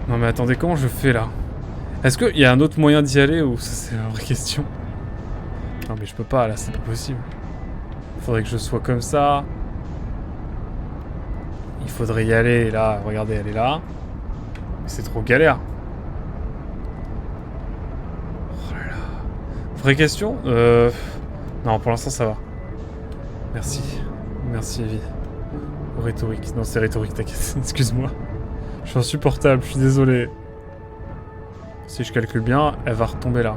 Non, mais attendez, comment je fais, là? Est-ce qu'il y a un autre moyen d'y aller ou ça, c'est la vraie question? Non, mais je peux pas, là, c'est pas possible. Il faudrait que je sois comme ça. Il faudrait y aller, là. Regardez, elle est là. Mais c'est trop galère. Oh là là. Vraie question? Non, pour l'instant, ça va. Merci. Merci, Evie. Rhétorique. Non, c'est rhétorique, t'inquiète. Excuse-moi. Je suis insupportable, je suis désolé. Si je calcule bien, elle va retomber là.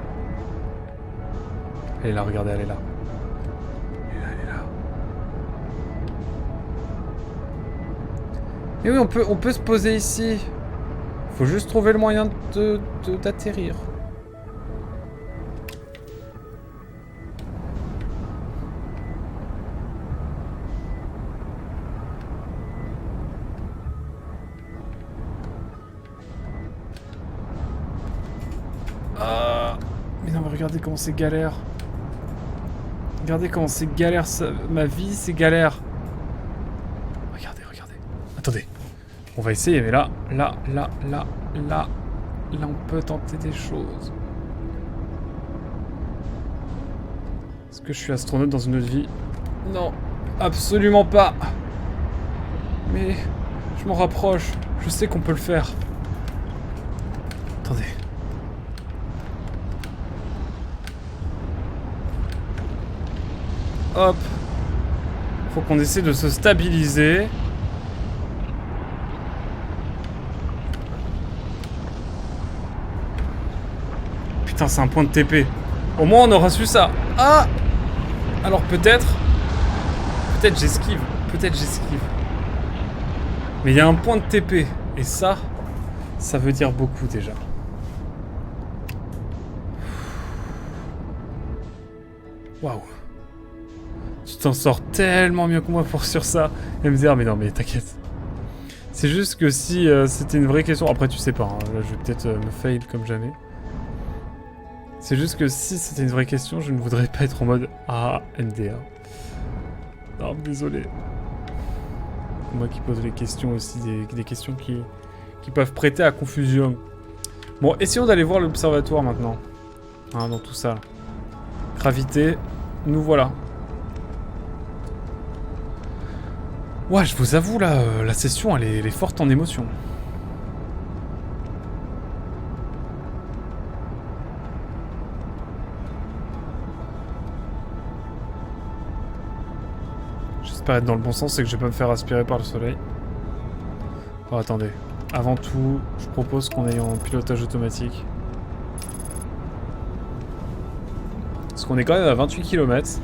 Elle est là, regardez, elle est là. Elle est là, elle est là. Et oui, on peut se poser ici. Faut juste trouver le moyen d'atterrir. Ah, mais non, mais regardez comment c'est galère. Regardez comment c'est galère, ça, ma vie c'est galère. Regardez, regardez. Attendez. On va essayer, mais là, on peut tenter des choses. Est-ce que je suis astronaute dans une autre vie? Non, absolument pas. Mais je m'en rapproche. Je sais qu'on peut le faire. Attendez. Hop. Faut qu'on essaie de se stabiliser. Putain, c'est un point de TP. Au moins, on aura su ça. Ah! Alors peut-être... Peut-être j'esquive. Peut-être j'esquive. Mais il y a un point de TP. Et ça veut dire beaucoup déjà. Waouh. Tu t'en sors tellement mieux que moi pour sur ça. Et me dire, mais non, mais t'inquiète. C'est juste que si c'était une vraie question... Après, tu sais pas. Hein, là, je vais peut-être me fail comme jamais. C'est juste que si c'était une vraie question, je ne voudrais pas être en mode ah, MDR. Non, désolé. Moi qui pose les questions aussi, des questions qui peuvent prêter à confusion. Bon, essayons d'aller voir l'observatoire maintenant. Hein, dans tout ça. Gravité, nous voilà. Ouais, je vous avoue, là, la session, elle est forte en émotion. J'espère être dans le bon sens et que je vais pas me faire aspirer par le soleil. Oh, attendez. Avant tout, je propose qu'on aille en pilotage automatique. Parce qu'on est quand même à 28 km.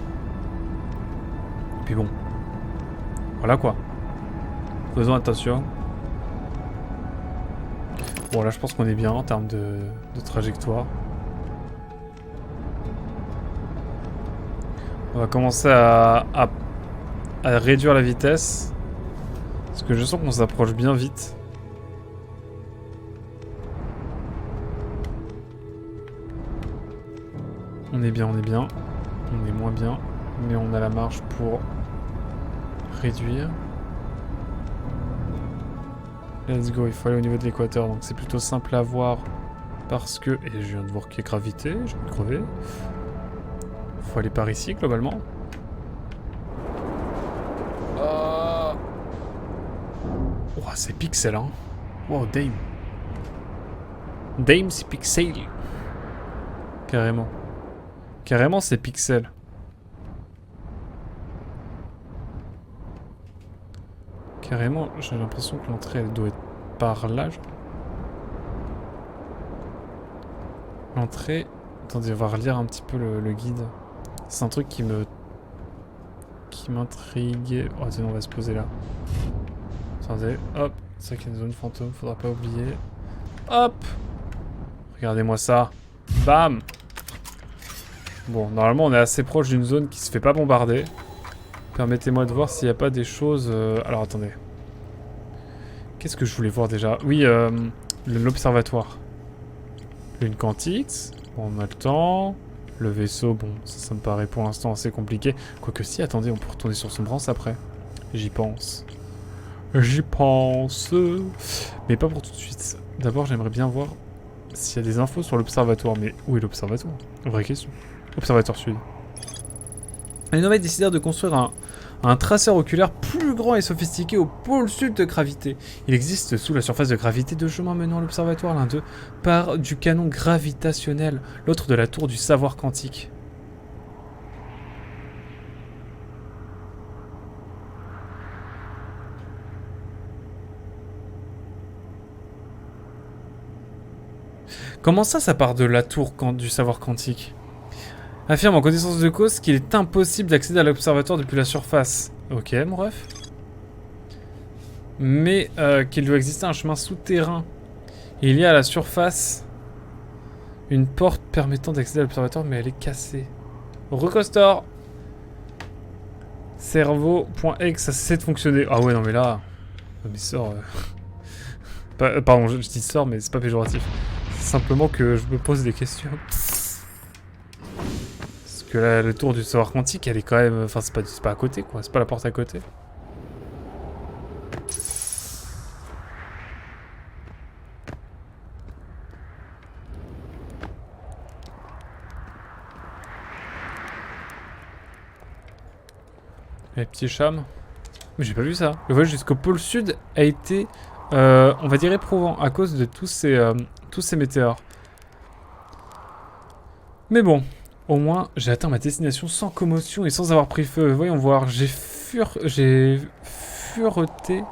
Et puis bon. Voilà quoi. Faisons attention. Bon là je pense qu'on est bien en termes de trajectoire. On va commencer à réduire la vitesse. Parce que je sens qu'on s'approche bien vite. On est bien, on est bien. On est moins bien. Mais on a la marge pour réduire. Let's go, il faut aller au niveau de l'équateur. Donc c'est plutôt simple à voir. Parce que... Et je viens de voir qu'il y a gravité. Je vais me crever. Faut aller par ici, globalement. Oh, c'est pixel, hein. Wow, Dame. Dame, c'est pixel. Carrément. Carrément, c'est pixel. Carrément, j'ai l'impression que l'entrée, elle doit être par là. L'entrée... Attendez, on va relire un petit peu le guide. C'est un truc qui m'intrigue. Oh, attendez, on va se poser là. Attendez, hop. C'est vrai qu'il y a une zone fantôme, faudra pas oublier. Hop. Regardez-moi ça. Bam. Bon, normalement, on est assez proche d'une zone qui se fait pas bombarder. Permettez-moi de voir s'il n'y a pas des choses... Alors, attendez. Qu'est-ce que je voulais voir déjà? Oui, l'observatoire. Lune quantique. Bon, on a le temps. Le vaisseau, bon, ça me paraît pour l'instant assez compliqué. Quoique si, attendez, on peut retourner sur Sombrance après. J'y pense. J'y pense. Mais pas pour tout de suite. D'abord, j'aimerais bien voir s'il y a des infos sur l'observatoire. Mais où est l'observatoire? Vraie question. Observatoire sud. Les nomades décidèrent de construire un traceur oculaire plus grand et sophistiqué au pôle sud de gravité. Il existe sous la surface de gravité deux chemins menant à l'observatoire. L'un d'eux part du canon gravitationnel, l'autre de la tour du savoir quantique. Comment ça part de la tour du savoir quantique? Affirme en connaissance de cause qu'il est impossible d'accéder à l'observatoire depuis la surface. Ok, mon ref. Mais qu'il doit exister un chemin souterrain. Il y a à la surface une porte permettant d'accéder à l'observatoire, mais elle est cassée. Recostor. Cerveau.exe, ça cessé de fonctionner. Ah ouais, non mais là... Mais sort... Pardon, je dis sort, mais c'est pas péjoratif. C'est simplement que je me pose des questions. Parce que là, le tour du savoir quantique, elle est quand même... Enfin, c'est pas à côté, quoi. C'est pas la porte à côté. Les petits chams. Mais j'ai pas vu ça. Le voyage jusqu'au pôle sud a été, on va dire, éprouvant à cause de tous ces météores. Mais bon, au moins, j'ai atteint ma destination sans commotion et sans avoir pris feu. Voyons voir, j'ai fureté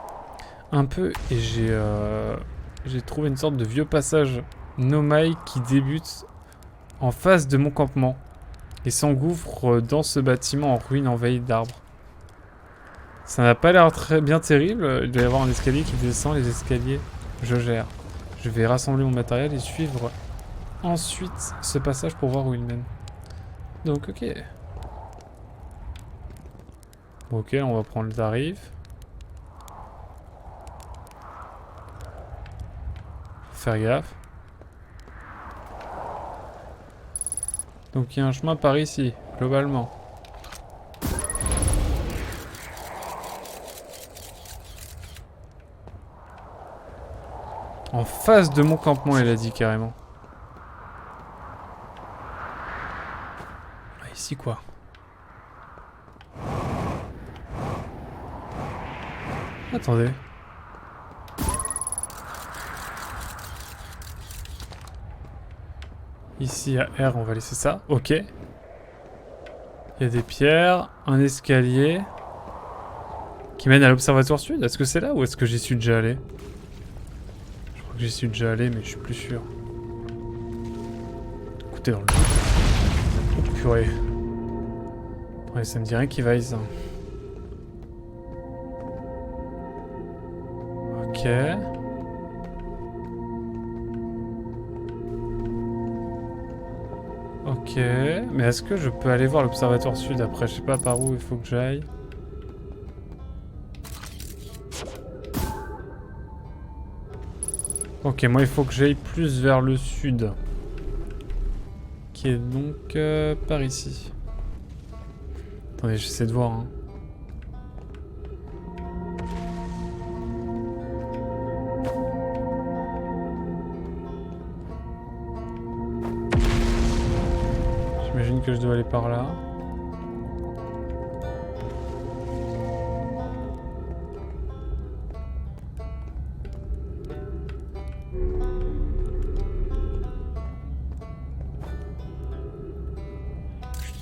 un peu et j'ai trouvé une sorte de vieux passage nomade qui débute en face de mon campement et s'engouffre dans ce bâtiment en ruine envahi d'arbres. Ça n'a pas l'air très bien terrible. Il doit y avoir un escalier qui descend. Les escaliers, je gère. Je vais rassembler mon matériel et suivre ensuite ce passage pour voir où il mène. Donc, ok. Ok, on va prendre le tarif. Faut faire gaffe. Donc, il y a un chemin par ici, globalement. En face de mon campement, il a dit carrément. Ah, ici quoi? Attendez. Ici à R, on va laisser ça. Ok. Il y a des pierres, un escalier qui mène à l'observatoire sud. Est-ce que c'est là ou est-ce que j'y suis déjà allé? J'y suis déjà allé, mais je suis plus sûr. Écoutez, dans le... Oh, purée. Ouais, ça me dit rien qui vaille, ça. Ok. Ok. Mais est-ce que je peux aller voir l'observatoire sud après? Je sais pas par où il faut que j'aille. Ok, moi il faut que j'aille plus vers le sud. Qui est donc par ici. Attendez, j'essaie de voir. Hein. J'imagine que je dois aller par là.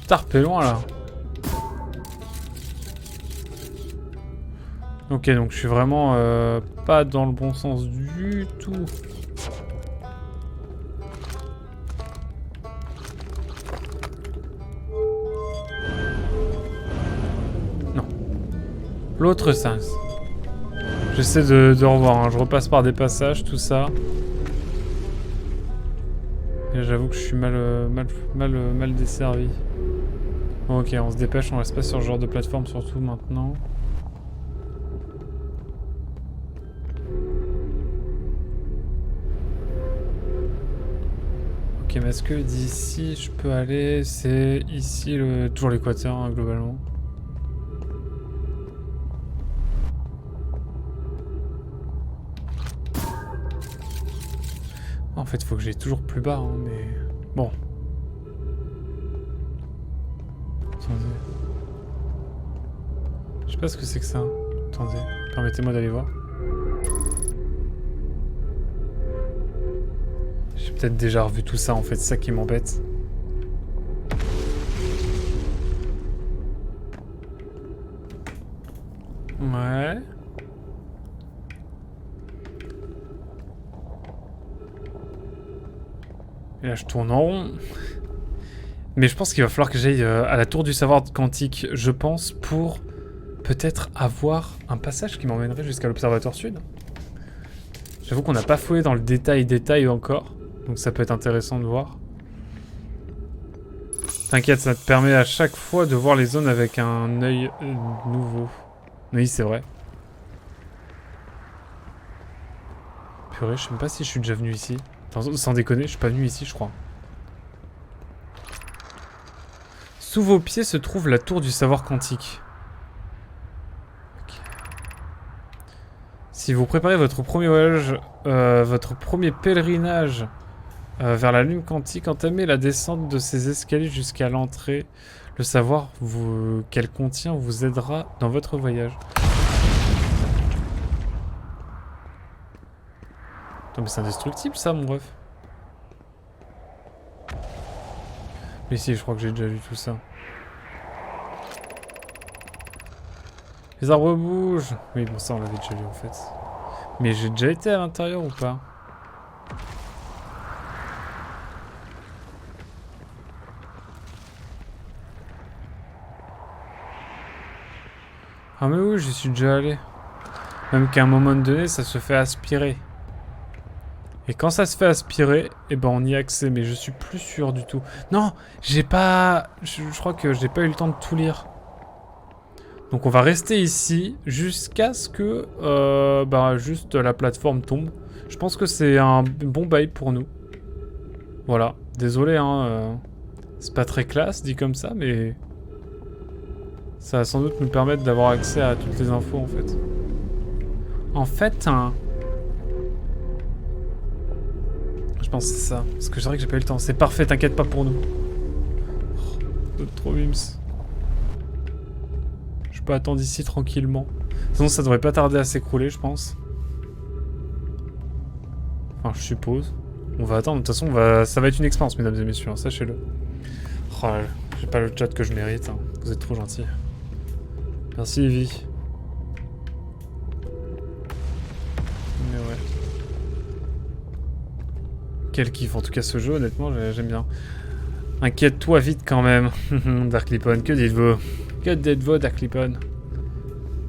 Tarpé loin là. Ok, donc je suis vraiment pas dans le bon sens du tout. Non. L'autre sens. J'essaie de revoir, hein. Je repasse par des passages, tout ça. Et j'avoue que je suis mal desservi. Bon, ok, on se dépêche, on reste pas sur ce genre de plateforme, surtout maintenant. Ok, mais est-ce que d'ici je peux aller? C'est ici, toujours l'équateur, hein, globalement. En fait, il faut que j'aille toujours plus bas, hein, mais... Bon. Attendez. Je sais pas ce que c'est que ça. Attendez, permettez-moi d'aller voir. J'ai peut-être déjà revu tout ça, en fait, c'est ça qui m'embête. Ouais... Et là, je tourne en rond. Mais je pense qu'il va falloir que j'aille à la tour du savoir quantique, je pense, pour peut-être avoir un passage qui m'emmènerait jusqu'à l'observatoire sud. J'avoue qu'on n'a pas fouillé dans le détail encore, donc ça peut être intéressant de voir. T'inquiète, ça te permet à chaque fois de voir les zones avec un œil nouveau. Oui, c'est vrai. Purée, je sais même pas si je suis déjà venu ici. Sans déconner, je suis pas venu ici, je crois. Sous vos pieds se trouve la tour du savoir quantique. Okay. Si vous préparez votre premier voyage, votre premier pèlerinage vers la lune quantique, entamez la descente de ces escaliers jusqu'à l'entrée. Le savoir qu'elle contient vous aidera dans votre voyage. Attends, mais c'est indestructible ça, mon ref. Mais si, je crois que j'ai déjà vu tout ça. Les arbres bougent. Oui, bon, ça on l'avait déjà vu en fait. Mais j'ai déjà été à l'intérieur ou pas? Ah mais oui, j'y suis déjà allé. Même qu'à un moment donné, ça se fait aspirer. Et quand ça se fait aspirer, eh ben on y a accès, mais je suis plus sûr du tout. Non, j'ai pas... Je crois que j'ai pas eu le temps de tout lire. Donc on va rester ici jusqu'à ce que juste la plateforme tombe. Je pense que c'est un bon bail pour nous. Voilà, désolé hein, c'est pas très classe dit comme ça, mais ça va sans doute nous permettre d'avoir accès à toutes les infos en fait. En fait, hein, je pense que c'est ça. Parce que c'est vrai que j'ai pas eu le temps. C'est parfait, t'inquiète pas pour nous. Oh, trop mims. Je peux attendre ici tranquillement. Sinon ça devrait pas tarder à s'écrouler, je pense. Enfin, je suppose. On va attendre. De toute façon, ça va être une expérience, mesdames et messieurs. Hein, sachez-le. Oh, j'ai pas le chat que je mérite. Hein. Vous êtes trop gentils. Merci, Evie. Mais ouais. Quel kiff, en tout cas, ce jeu, honnêtement, j'aime bien. Inquiète-toi vite quand même. Darklippon, que dites-vous? Que dites-vous, Darklippon?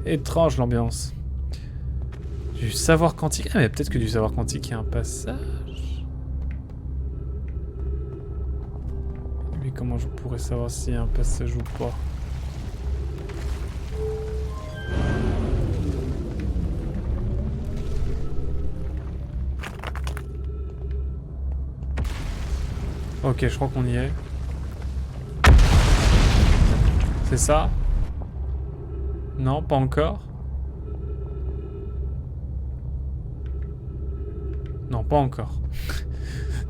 Étrange l'ambiance. Du savoir quantique. Ah, mais peut-être que du savoir quantique, il y a un passage. Mais comment je pourrais savoir s'il y a un passage ou pas? Ok, je crois qu'on y est. C'est ça? Non, pas encore. Non, pas encore.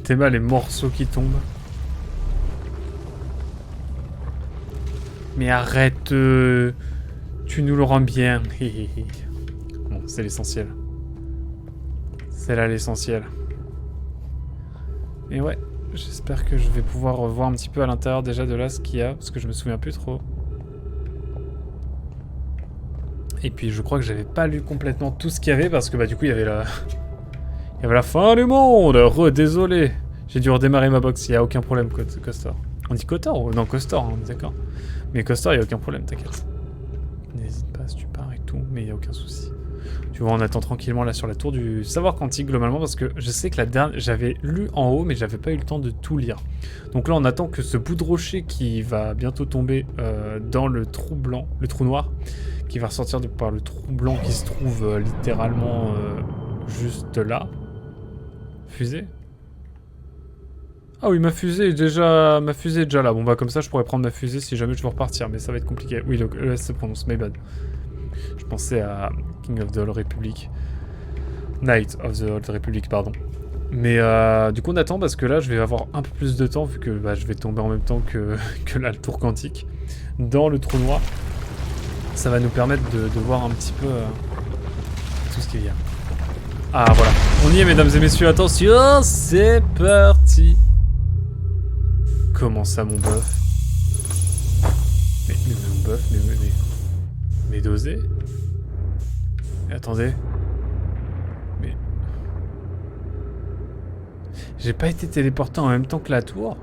T'es mal les morceaux qui tombent. Mais arrête, tu nous le rends bien. Bon, c'est l'essentiel. C'est là l'essentiel. Et ouais, j'espère que je vais pouvoir revoir un petit peu à l'intérieur déjà de là ce qu'il y a, parce que je me souviens plus trop. Et puis je crois que j'avais pas lu complètement tout ce qu'il y avait, parce que bah du coup il y avait la... Il y avait la fin du monde. Désolé. J'ai dû redémarrer ma box, il y a aucun problème, Costor. On dit Cotor? Non, Costor, hein, on est d'accord. Mais Costor, il y a aucun problème, t'inquiète. N'hésite pas si tu pars et tout, mais il y a aucun souci. Tu vois, on attend tranquillement là sur la tour du savoir quantique globalement, parce que je sais que la dernière, j'avais lu en haut, mais j'avais pas eu le temps de tout lire. Donc là, on attend que ce bout de rocher qui va bientôt tomber dans le trou blanc, le trou noir, qui va ressortir par le trou blanc qui se trouve littéralement juste là. Fusée? Ah oui, ma fusée est déjà là. Bon bah comme ça, je pourrais prendre ma fusée si jamais je veux repartir, mais ça va être compliqué. Oui, le S se prononce, my bad. Je pensais à King of the Old Republic. Knight of the Old Republic, pardon. Mais du coup, on attend parce que là, je vais avoir un peu plus de temps vu que bah, je vais tomber en même temps que, que la tour quantique dans le trou noir. Ça va nous permettre de voir un petit peu tout ce qu'il y a. Ah voilà, on y est mesdames et messieurs, attention, c'est parti. Comment ça mon bœuf? Mais mon bœuf, mais dosé? Mais attendez. Mais... J'ai pas été téléporté en même temps que la tour?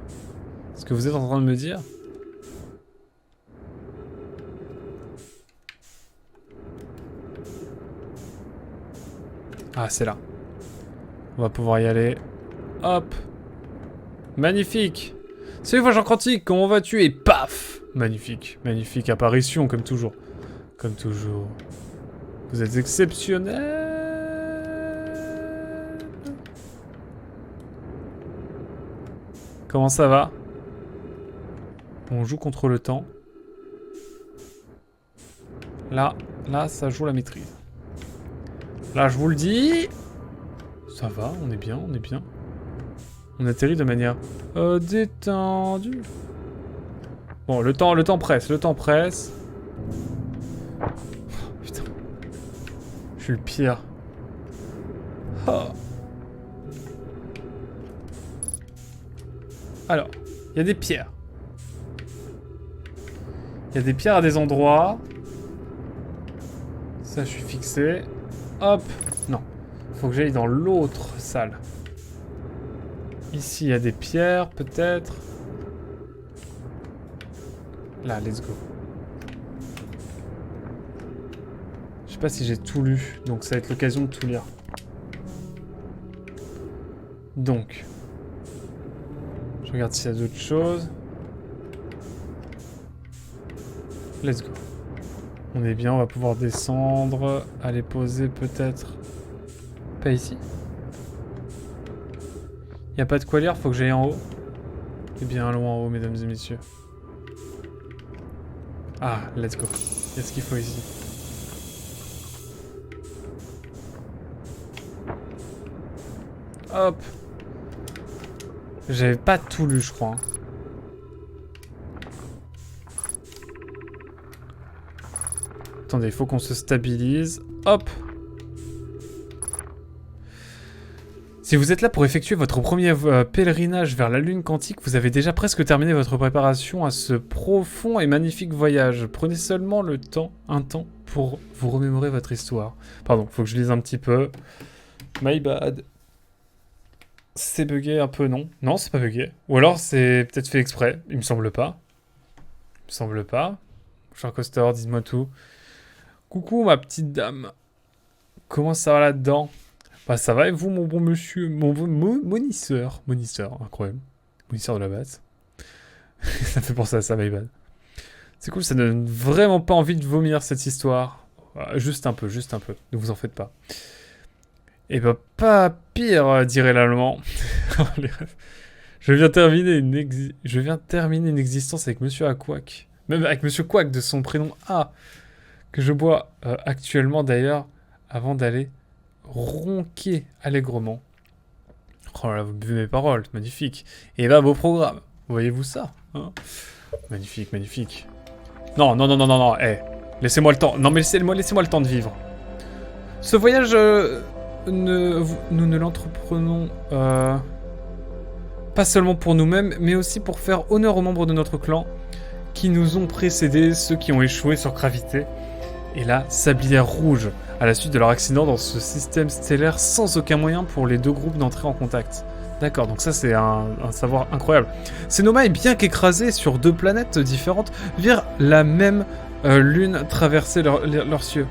Ce que vous êtes en train de me dire? Ah, c'est là. On va pouvoir y aller. Hop. Magnifique. Salut Jean Quantique, comment vas-tu? Et paf! Magnifique, magnifique apparition, comme toujours. Comme toujours. Vous êtes exceptionnel. Comment ça va? On joue contre le temps. Là, ça joue la maîtrise. Là, je vous le dis. Ça va, on est bien, on est bien. On atterrit de manière détendue. Bon, le temps presse, le temps presse. Oh, putain. Je suis le pire. Oh. Alors, il y a des pierres. Il y a des pierres à des endroits. Ça, je suis fixé. Hop. Non. Faut que j'aille dans l'autre salle. Ici, il y a des pierres, peut-être. Là, let's go. Je sais pas si j'ai tout lu, donc ça va être l'occasion de tout lire. Donc. Je regarde s'il y a d'autres choses. Let's go. On est bien, on va pouvoir descendre. Aller poser peut-être. Pas ici. Y a pas de quoi lire, faut que j'aille en haut. Et bien loin en haut, mesdames et messieurs. Ah, let's go. Qu'est-ce qu'il faut ici? Hop. J'avais pas tout lu, je crois. Hein. Attendez, il faut qu'on se stabilise. Hop. Si vous êtes là pour effectuer votre premier pèlerinage vers la lune quantique, vous avez déjà presque terminé votre préparation à ce profond et magnifique voyage. Prenez seulement un temps pour vous remémorer votre histoire. Pardon, faut que je lise un petit peu. My bad. C'est bugué un peu, non? Non, c'est pas bugué. Ou alors c'est peut-être fait exprès. Il me semble pas. Il me semble pas. Cher Costor, dites-moi tout. Coucou ma petite dame. Comment ça va là-dedans? Bah ça va et vous mon bon monsieur, mon monisseur, incroyable, monisseur de la base. Ça me fait penser à ça, my bad. C'est cool, ça donne vraiment pas envie de vomir cette histoire. Juste un peu, ne vous en faites pas. Et bah pas pire, dirait l'allemand. Je viens terminer une existence avec Monsieur Aquac. Même avec Monsieur Quack de son prénom A. Que je bois actuellement d'ailleurs avant d'aller ronquer allègrement. Oh là, vous buvez mes paroles, magnifique. Et bah, beau programme. Voyez-vous ça hein? Magnifique, magnifique. Non, non, non, non, non, non, laissez-moi le temps. Non, mais laissez-moi le temps de vivre. Ce voyage, nous ne l'entreprenons pas seulement pour nous-mêmes, mais aussi pour faire honneur aux membres de notre clan qui nous ont précédés, ceux qui ont échoué sur Gravité. Et la Sablière Rouge, à la suite de leur accident dans ce système stellaire sans aucun moyen pour les deux groupes d'entrer en contact. D'accord, donc ça c'est un savoir incroyable. Ces nomailles, bien qu'écrasés sur deux planètes différentes, virent la même lune traverser leurs cieux.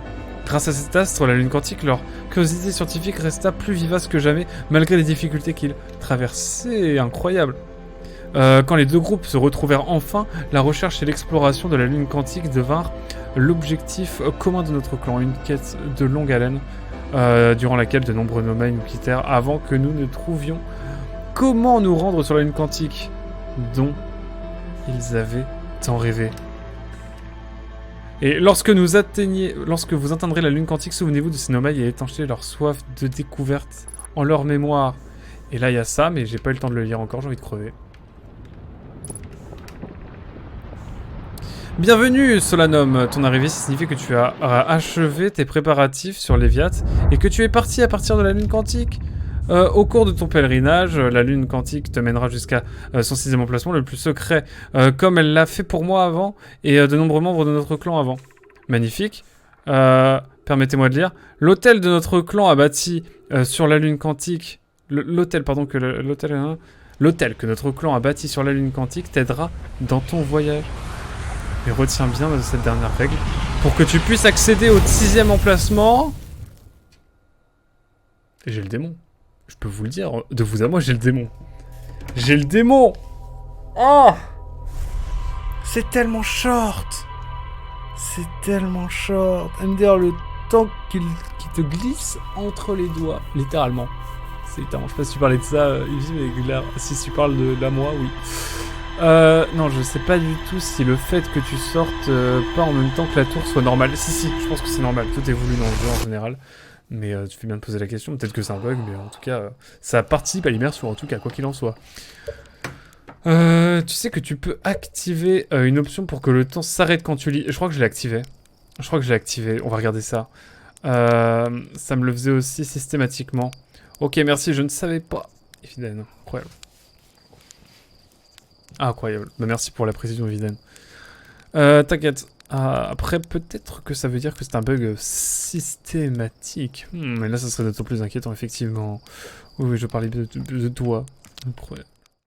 Grâce à cet astre, la lune quantique, leur curiosité scientifique resta plus vivace que jamais, malgré les difficultés qu'ils traversaient. Incroyable. Quand les deux groupes se retrouvèrent enfin, la recherche et l'exploration de la lune quantique devinrent l'objectif commun de notre clan, une quête de longue haleine, durant laquelle de nombreux nomailles nous quittèrent avant que nous ne trouvions comment nous rendre sur la lune quantique dont ils avaient tant rêvé. Et lorsque vous atteindrez la lune quantique, souvenez-vous de ces nomailles et étanchez leur soif de découverte en leur mémoire. Et là il y a ça, mais j'ai pas eu le temps de le lire encore, j'ai envie de crever. Bienvenue Solanum, ton arrivée signifie que tu as achevé tes préparatifs sur Léviat et que tu es parti à partir de la lune quantique. Au cours de ton pèlerinage, la lune quantique te mènera jusqu'à son 6e emplacement le plus secret, comme elle l'a fait pour moi avant et de nombreux membres de notre clan avant. Magnifique. Permettez-moi de lire. L'hôtel de notre clan a bâti sur la lune quantique... L'hôtel que notre clan a bâti sur la lune quantique t'aidera dans ton voyage. Mais retiens bien de cette dernière règle. Pour que tu puisses accéder au 6e emplacement... Et j'ai le démon. Je peux vous le dire, de vous à moi, j'ai le démon. J'ai le démon. Oh, c'est tellement short. C'est tellement short. MDR, le temps qui te glisse entre les doigts. Littéralement. C'est littéralement. Je sais pas si tu parlais de ça, Yves, mais là, si tu parles de là, moi, oui. Non, je sais pas du tout si le fait que tu sortes pas en même temps que la tour soit normal. Si, je pense que c'est normal. Tout est voulu dans le jeu en général. Mais tu fais bien de poser la question. Peut-être que c'est un bug, mais en tout cas, ça participe à l'immersion, en tout cas, quoi qu'il en soit. Tu sais que tu peux activer une option pour que le temps s'arrête quand tu lis. Je crois que je l'ai activé. On va regarder ça. Ça me le faisait aussi systématiquement. Ok, merci, je ne savais pas. Eviden, incroyable. Ah, incroyable. Bah, merci pour la précision, Eviden. T'inquiète. Après, peut-être que ça veut dire que c'est un bug systématique. Mais là, ça serait d'autant plus inquiétant, effectivement. Oui, je parlais de toi. Incroyable.